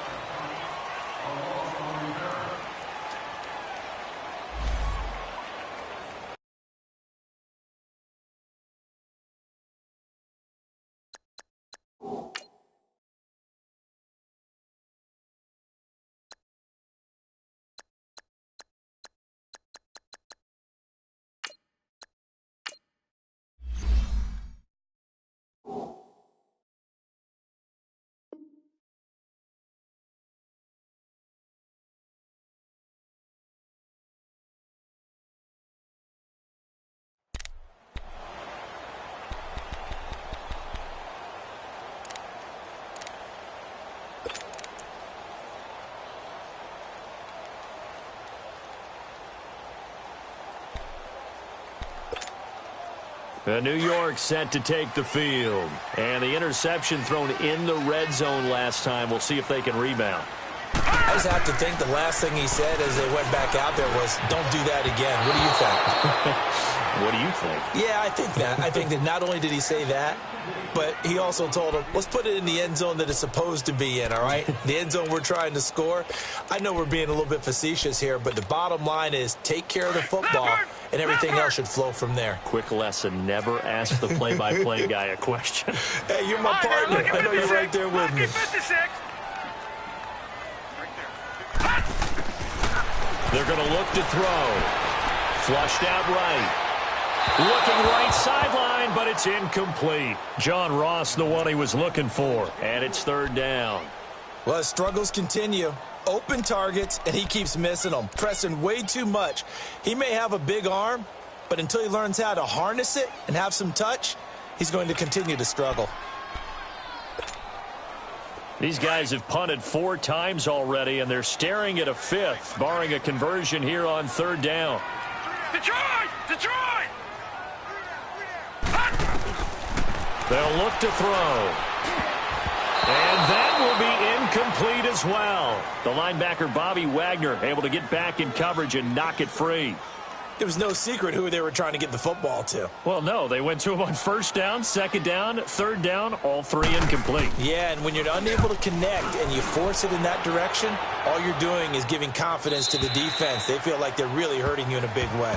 Speaker 2: New York set to take the field. And the interception thrown in the red zone last time. We'll see if they can rebound.
Speaker 4: I just have to think the last thing he said as they went back out there was, don't do that again. What do you think?
Speaker 2: What do you think?
Speaker 4: Yeah, I think that. I think that not only did he say that, but he also told him, let's put it in the end zone that it's supposed to be in, all right? The end zone we're trying to score. I know we're being a little bit facetious here, but the bottom line is take care of the football, and everything else should flow from there.
Speaker 2: Quick lesson, never ask the play-by-play guy a question.
Speaker 4: Hey, you're my partner. I know you're right there with me.
Speaker 2: They're going to look to throw. Flushed out right. Looking right sideline, but it's incomplete. John Ross, the one he was looking for. And it's 3rd down.
Speaker 4: Well, his struggles continue. Open targets, and he keeps missing them. Pressing way too much. He may have a big arm, but until he learns how to harness it and have some touch, he's going to continue to struggle.
Speaker 2: These guys have punted 4 times already, and they're staring at a 5th, barring a conversion here on 3rd down.
Speaker 3: Detroit! Detroit!
Speaker 2: They'll look to throw. And that will be incomplete as well. The linebacker, Bobby Wagner, able to get back in coverage and knock it free.
Speaker 4: It was no secret who they were trying to get the football to.
Speaker 2: Well, no, they went to him on 1st down, 2nd down, 3rd down, all 3 incomplete.
Speaker 4: Yeah, and when you're unable to connect and you force it in that direction, all you're doing is giving confidence to the defense. They feel like they're really hurting you in a big way.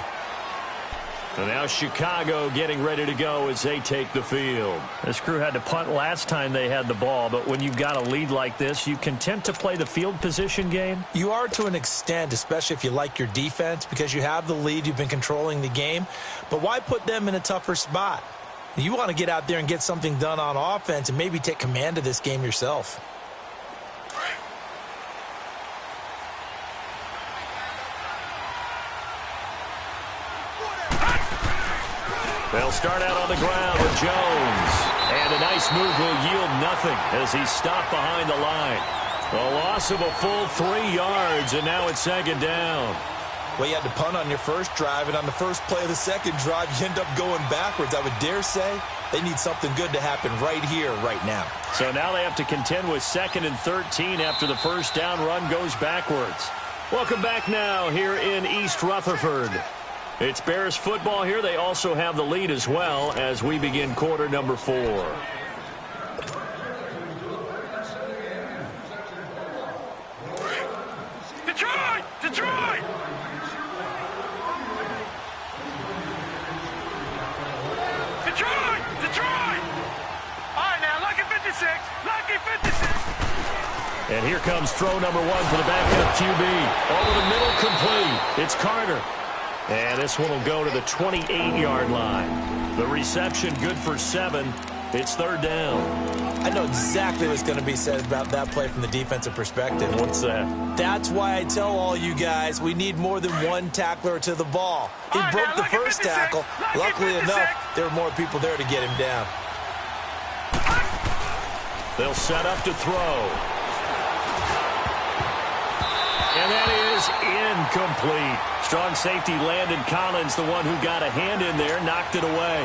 Speaker 2: And now Chicago getting ready to go as they take the field. This crew had to punt last time they had the ball, but when you've got a lead like this, you content to play the field position game?
Speaker 4: You are to an extent, especially if you like your defense, because you have the lead, you've been controlling the game. But why put them in a tougher spot? You want to get out there and get something done on offense and maybe take command of this game yourself.
Speaker 2: They'll start out on the ground with Jones. And a nice move will yield nothing as he's stopped behind the line. A loss of a full 3 yards, and now it's second down.
Speaker 4: Well, you had to punt on your first drive, and on the first play of the second drive, you end up going backwards. I would dare say they need something good to happen right here, right now.
Speaker 2: So now they have to contend with 2nd and 13 after the first down run goes backwards. Welcome back now here in East Rutherford. It's Bears football here. They also have the lead as well as we begin quarter number 4.
Speaker 3: Detroit! Detroit! Detroit! Detroit! All right, now, lucky 56. Lucky 56.
Speaker 2: And here comes throw number 1 for the backup QB. Over the middle, complete. It's Carter. And this one will go to the 28-yard line. The reception good for 7. It's third down.
Speaker 4: I know exactly what's going to be said about that play from the defensive perspective.
Speaker 2: What's that?
Speaker 4: That's why I tell all you guys we need more than one tackler to the ball. He broke the first tackle. Luckily enough, there were more people there to get him down.
Speaker 2: They'll set up to throw. And that is incomplete. Strong safety Landon Collins, the one who got a hand in there, knocked it away.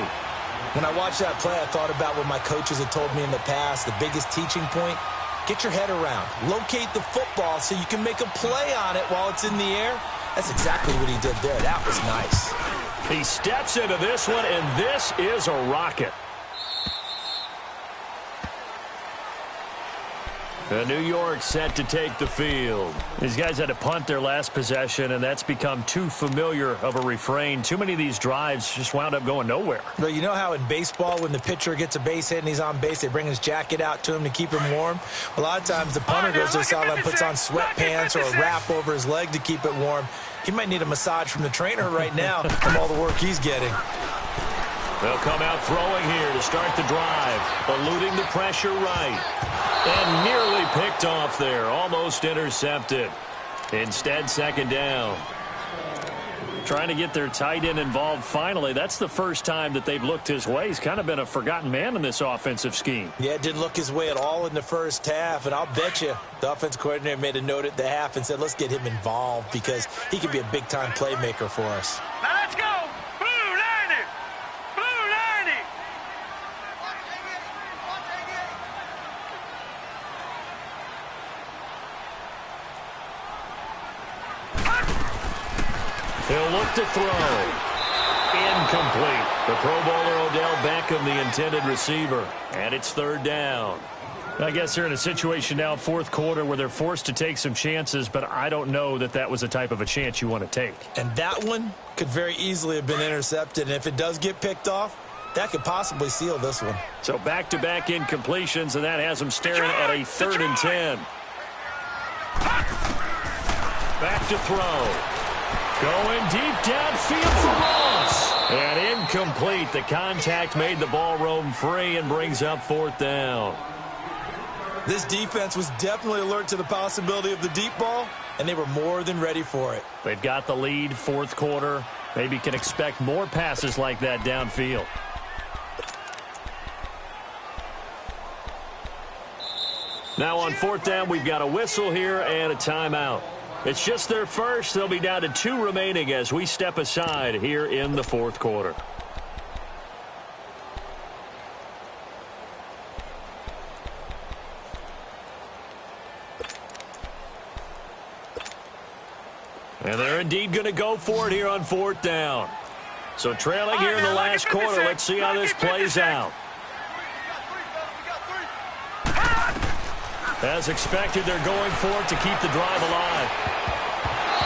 Speaker 4: When I watched that play, I thought about what my coaches had told me in the past. The biggest teaching point, get your head around. Locate the football so you can make a play on it while it's in the air. That's exactly what he did there. That was nice.
Speaker 2: He steps into this one, and this is a rocket. New York set to take the field. These guys had to punt their last possession, and that's become too familiar of a refrain. Too many of these drives just wound up going nowhere.
Speaker 4: Well, you know how in baseball, when the pitcher gets a base hit and he's on base, they bring his jacket out to him to keep him warm? A lot of times the punter goes to the sideline, puts on sweatpants or a wrap over his leg to keep it warm. He might need a massage from the trainer right now from all the work he's getting.
Speaker 2: They'll come out throwing here to start the drive, eluding the pressure right. And nearly picked off there, almost intercepted. Instead, second down. Trying to get their tight end involved finally. That's the first time that they've looked his way. He's kind of been a forgotten man in this offensive scheme.
Speaker 4: Yeah, it didn't look his way at all in the first half, and I'll bet you the offense coordinator made a note at the half and said, let's get him involved because he could be a big-time playmaker for us.
Speaker 3: Now let's go. Blue 90. Blue 90.
Speaker 2: He'll look to throw. Incomplete. The Pro Bowler Odell Beckham, the intended receiver. And it's third down. I guess they're in a situation now, fourth quarter, where they're forced to take some chances, but I don't know that that was the type of a chance you want to take.
Speaker 4: And that one could very easily have been intercepted. And if it does get picked off, that could possibly seal this one.
Speaker 2: So back-to-back incompletions, and that has them staring at a 3rd and 10. Back to throw. Going deep downfield for Ross. And incomplete. The contact made the ball roam free and brings up 4th down.
Speaker 4: This defense was definitely alert to the possibility of the deep ball, and they were more than ready for it.
Speaker 2: They've got the lead, fourth quarter. Maybe can expect more passes like that downfield. Now on 4th down, we've got a whistle here and a timeout. It's just their first. They'll be down to 2 remaining as we step aside here in the fourth quarter. And they're indeed going to go for it here on 4th down. So trailing here in the last quarter. Let's see how this plays out. As expected, they're going for it to keep the drive alive.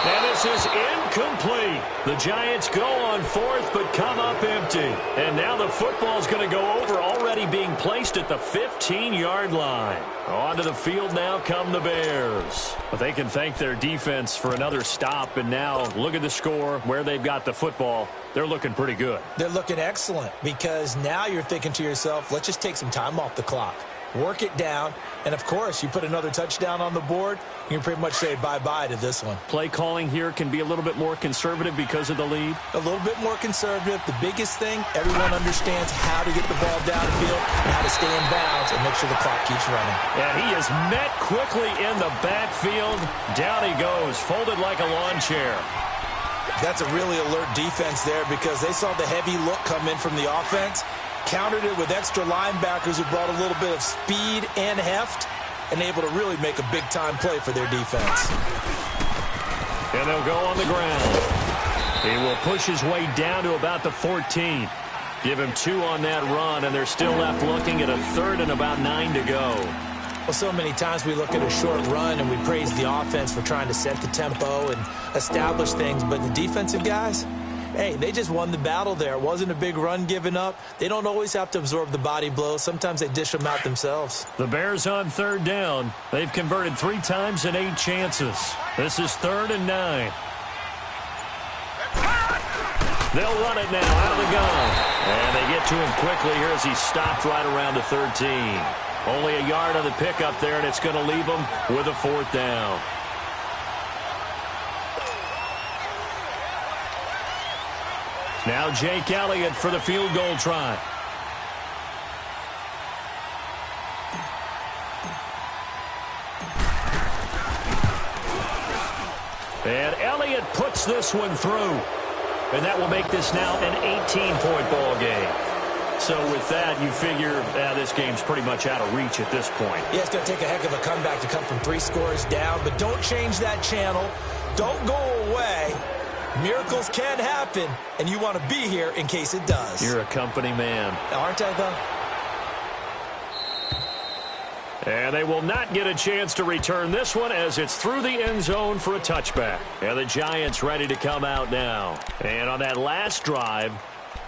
Speaker 2: And this is incomplete. The Giants go on fourth, but come up empty. And now the football's going to go over, already being placed at the 15-yard line. Onto the field now come the Bears. But they can thank their defense for another stop. And now look at the score, where they've got the football. They're looking pretty good.
Speaker 4: They're looking excellent, because now you're thinking to yourself, let's just take some time off the clock. Work it down, and of course, you put another touchdown on the board, you can pretty much say bye-bye to this one.
Speaker 2: Play calling here can be a little bit more conservative because of the lead.
Speaker 4: A little bit more conservative. The biggest thing, everyone understands how to get the ball downfield and how to stay in bounds and make sure the clock keeps running.
Speaker 2: And he is met quickly in the backfield. Down he goes, folded like a lawn chair.
Speaker 4: That's a really alert defense there, because they saw the heavy look come in from the offense, countered it with extra linebackers who brought a little bit of speed and heft, and able to really make a big-time play for their defense.
Speaker 2: And they'll go on the ground. He will push his way down to about the 14. Give him 2 on that run, and they're still left looking at a 3rd and about 9 to go.
Speaker 4: Well, so many times we look at a short run and we praise the offense for trying to set the tempo and establish things, but the defensive guys, hey, they just won the battle there. It wasn't a big run given up. They don't always have to absorb the body blows. Sometimes they dish them out themselves.
Speaker 2: The Bears on 3rd down. They've converted 3 times in 8 chances. This is 3rd and 9. They'll run it now out of the gun. And they get to him quickly here as he stopped right around the 13. Only a yard on the pickup there, and it's going to leave him with a 4th down. Now Jake Elliott for the field goal try. And Elliott puts this one through. And that will make this now an 18-point ball game. So with that, you figure this game's pretty much out of reach at this point.
Speaker 4: Yeah, it's going to take a heck of a comeback to come from 3 scores down, but don't change that channel. Don't go away. Miracles can happen, and you want to be here in case it does.
Speaker 2: You're a company man.
Speaker 4: Aren't I, though?
Speaker 2: And they will not get a chance to return this one as it's through the end zone for a touchback. And the Giants ready to come out now. And on that last drive,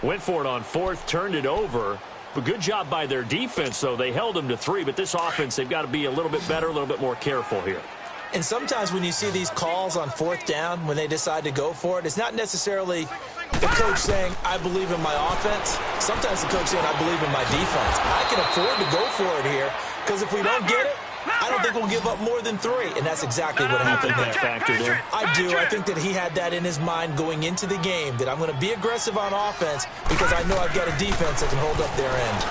Speaker 2: went for it on 4th, turned it over. But good job by their defense, though. They held them to 3, but this offense, they've got to be a little bit better, a little bit more careful here.
Speaker 4: And sometimes when you see these calls on 4th down, when they decide to go for it, it's not necessarily the coach saying, I believe in my offense. Sometimes the coach saying, I believe in my defense. I can afford to go for it here, because if we don't get it, I don't think we'll give up more than 3. And that's exactly what happened there.
Speaker 2: Factored in.
Speaker 4: I do. I think that he had that in his mind going into the game, that I'm going to be aggressive on offense because I know I've got a defense that can hold up their end.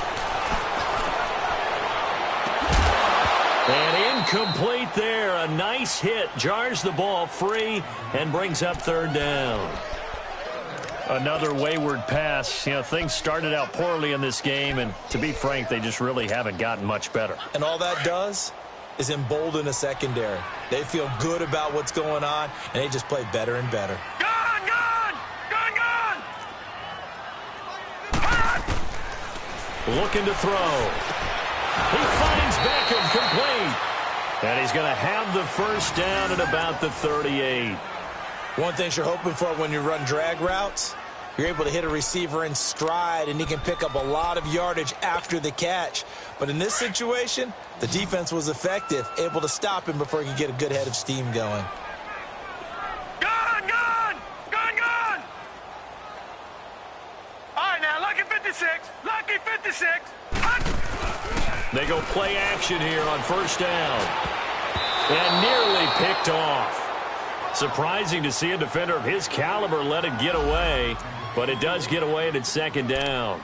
Speaker 2: And incomplete there. A nice hit. Jars the ball free and brings up 3rd down. Another wayward pass. You know, things started out poorly in this game, and to be frank, they just really haven't gotten much better.
Speaker 4: And all that does is embolden a secondary. They feel good about what's going on, and they just play better and better.
Speaker 3: Gone, gone! Gone, gone!
Speaker 2: Looking to throw. He finds Beckham complete. And he's going to have the 1st down at about the 38.
Speaker 4: One thing you're hoping for when you run drag routes, you're able to hit a receiver in stride, and he can pick up a lot of yardage after the catch. But in this situation, the defense was effective, able to stop him before he could get a good head of steam going.
Speaker 3: Gone, gone! Gone, gone! All right, now, lucky 56. Lucky 56.
Speaker 2: They go play action here on 1st down. And nearly picked off. Surprising to see a defender of his caliber let it get away, but it does get away and it's 2nd down.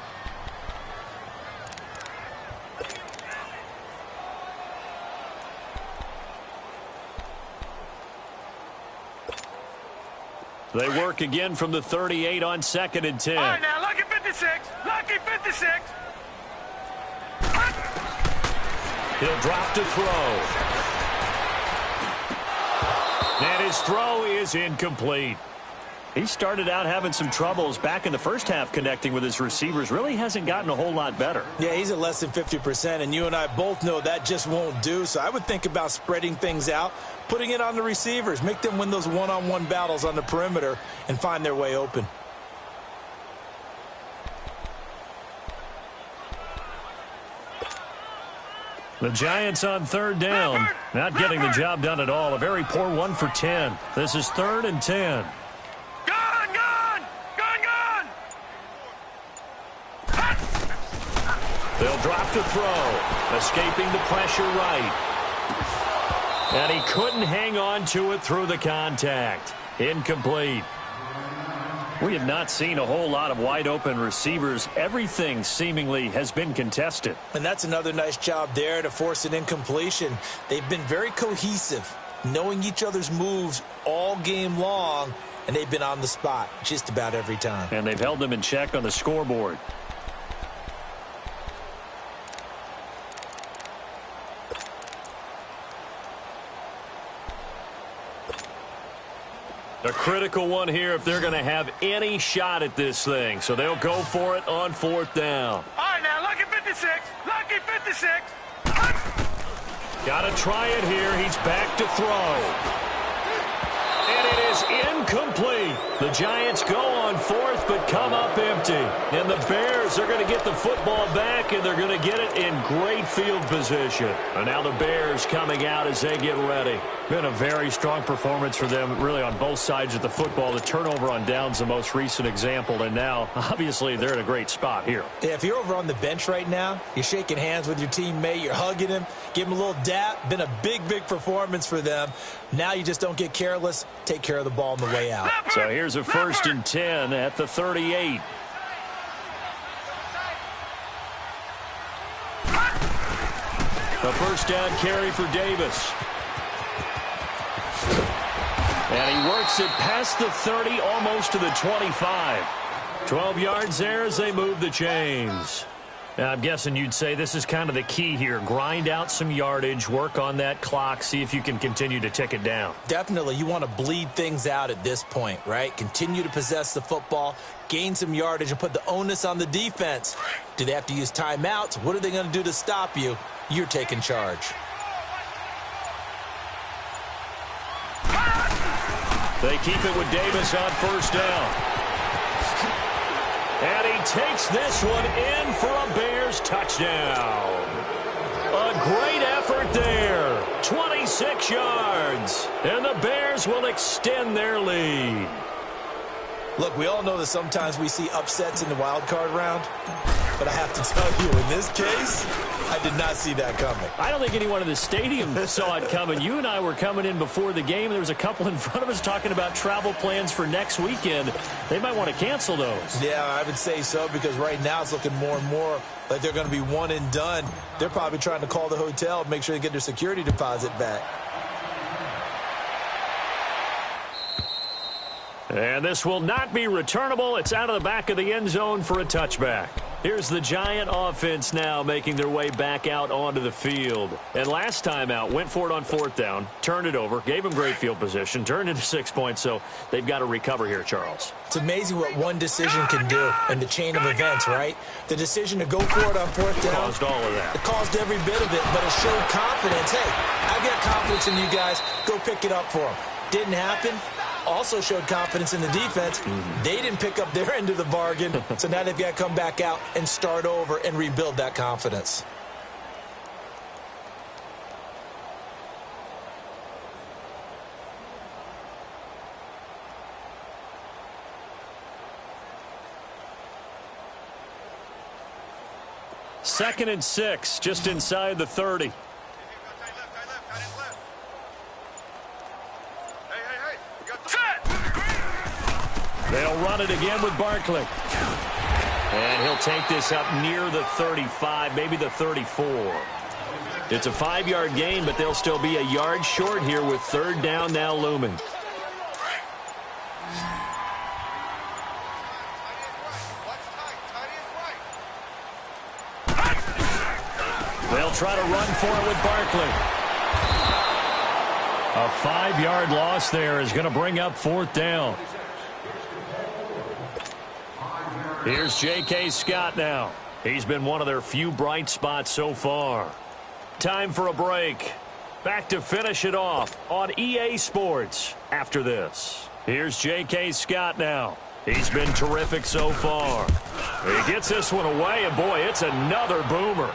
Speaker 2: They work again from the 38 on 2nd and 10.
Speaker 3: All right, now, lucky 56. Lucky 56.
Speaker 2: He'll drop to throw. And his throw is incomplete. He started out having some troubles back in the first half connecting with his receivers. Really hasn't gotten a whole lot better.
Speaker 4: Yeah, he's at less than 50%, and you and I both know that just won't do. So I would think about spreading things out, putting it on the receivers, make them win those one-on-one battles on the perimeter and find their way open.
Speaker 2: The Giants on third down. Not getting the job done at all. A very poor 1 for 10. This is 3rd and 10.
Speaker 3: Gone, gone! Gone, gone!
Speaker 2: They'll drop to throw. Escaping the pressure right. And he couldn't hang on to it through the contact. Incomplete. We have not seen a whole lot of wide-open receivers. Everything seemingly has been contested.
Speaker 4: And that's another nice job there to force an incompletion. They've been very cohesive, knowing each other's moves all game long, and they've been on the spot just about every time.
Speaker 2: And they've held them in check on the scoreboard. A critical one here if they're going to have any shot at this thing. So they'll go for it on 4th down.
Speaker 3: All right, now, lucky 56. Lucky 56.
Speaker 2: Got to try it here. He's back to throw. And it is incomplete. The Giants go on 4th but come up empty. And the Bears are going to get the football back, and they're going to get it in great field position. And now the Bears coming out as they get ready. Been a very strong performance for them, really, on both sides of the football. The turnover on downs, the most recent example, and now, obviously, they're in a great spot here.
Speaker 4: Yeah, if you're over on the bench right now, you're shaking hands with your teammate, you're hugging him, give him a little dap. Been a big, big performance for them. Now you just don't get careless. Take care of the ball on the way out.
Speaker 2: So here's a 1st and 10 at the 38. A first down carry for Davis. And he works it past the 30, almost to the 25. 12 yards there as they move the chains. Now, I'm guessing you'd say this is kind of the key here. Grind out some yardage, work on that clock, see if you can continue to tick it down.
Speaker 4: Definitely. You want to bleed things out at this point, right? Continue to possess the football, gain some yardage, and put the onus on the defense. Do they have to use timeouts? What are they going to do to stop you? You're taking charge.
Speaker 2: They keep it with Davis on 1st down. And he takes this one in for a Bears touchdown. A great effort there. 26 yards. And the Bears will extend their lead.
Speaker 4: Look, we all know that sometimes we see upsets in the wild card round. But I have to tell you, in this case, I did not see that coming.
Speaker 2: I don't think anyone in the stadium saw it coming. You and I were coming in before the game. There was a couple in front of us talking about travel plans for next weekend. They might want to cancel those.
Speaker 4: Yeah, I would say so, because right now it's looking more and more like they're going to be one and done. They're probably trying to call the hotel and make sure they get their security deposit back.
Speaker 2: And this will not be returnable. It's out of the back of the end zone for a touchback. Here's the Giant offense now making their way back out onto the field. And last time out, went for it on 4th down, turned it over, gave them great field position, turned into 6 points, so they've got to recover here, Charles.
Speaker 4: It's amazing what one decision can do in the chain of events, right? The decision to go for it on 4th down.
Speaker 2: Caused all of that.
Speaker 4: It caused every bit of it, but it showed confidence. Hey, I've got confidence in you guys. Go pick it up for them. Didn't happen. Also showed confidence in the defense. They didn't pick up their end of the bargain, so now they've got to come back out and start over and rebuild that confidence.
Speaker 2: Second and 6, just inside the 30. They'll run it again with Barkley. And he'll take this up near the 35, maybe the 34. It's a 5-yard gain, but they'll still be a yard short here with 3rd down now looming. They'll try to run for it with Barkley. A 5-yard loss there is going to bring up 4th down. Here's J.K. Scott now. He's been one of their few bright spots so far. Time for a break. Back to finish it off on EA Sports after this. Here's J.K. Scott now. He's been terrific so far. He gets this one away, and boy, it's another boomer.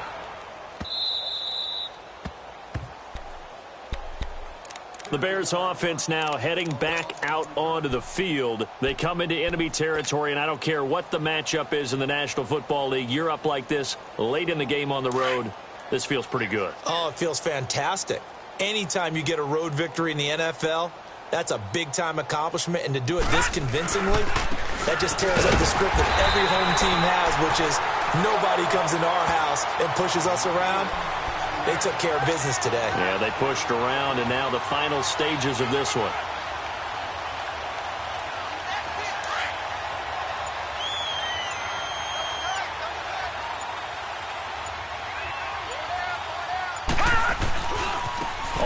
Speaker 2: The Bears offense now heading back out onto the field. They come into enemy territory, and I don't care what the matchup is in the National Football League. You're up like this late in the game on the road. This feels pretty good. Oh, it feels fantastic. Anytime you get a road victory in the NFL, that's a big-time accomplishment, and to do it this convincingly, that just tears up the script that every home team has, which is nobody comes into our house and pushes us around. They took care of business today. Yeah, they pushed around, and now the final stages of this one.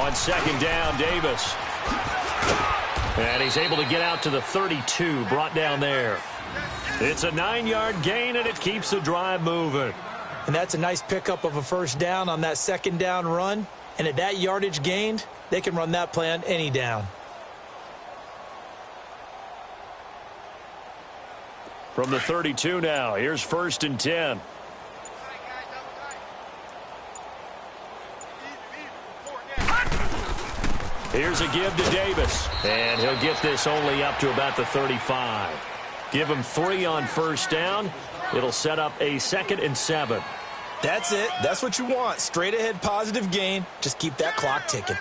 Speaker 2: On second down, Davis. And he's able to get out to the 32, brought down there. It's a 9-yard gain, and it keeps the drive moving. And that's a nice pickup of a first down on that second down run. And at that yardage gained, they can run that play on any down. From the 32 now, here's 1st and 10. Here's a give to Davis. And he'll get this only up to about the 35. Give him 3 on first down. It'll set up a 2nd and 7. That's it. That's what you want. Straight ahead positive gain. Just keep that clock ticking.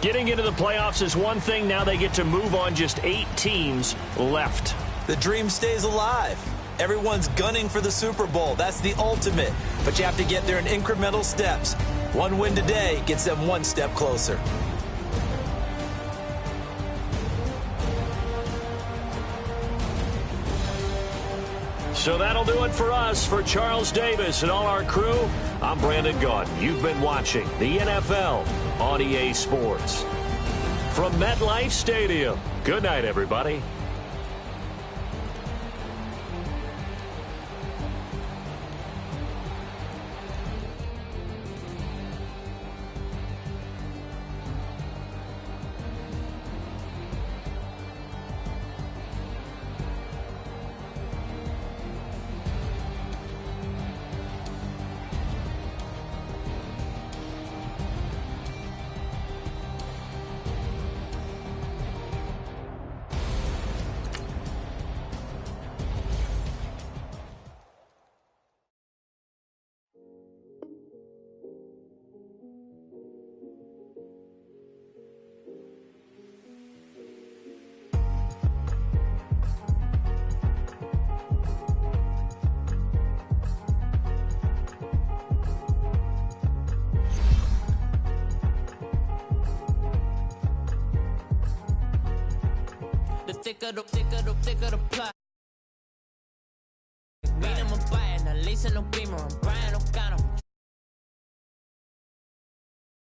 Speaker 2: Getting into the playoffs is one thing. Now they get to move on. Just 8 teams left. The dream stays alive. Everyone's gunning for the Super Bowl. That's the ultimate. But you have to get there in incremental steps. One win today gets them one step closer. So that'll do it for us. For Charles Davis and all our crew, I'm Brandon Gaudin. You've been watching the NFL on EA Sports. From MetLife Stadium, good night, everybody.
Speaker 1: Thicker the plot. Beat him a bite, and at least in no beamer. I'm Brian O'Connor.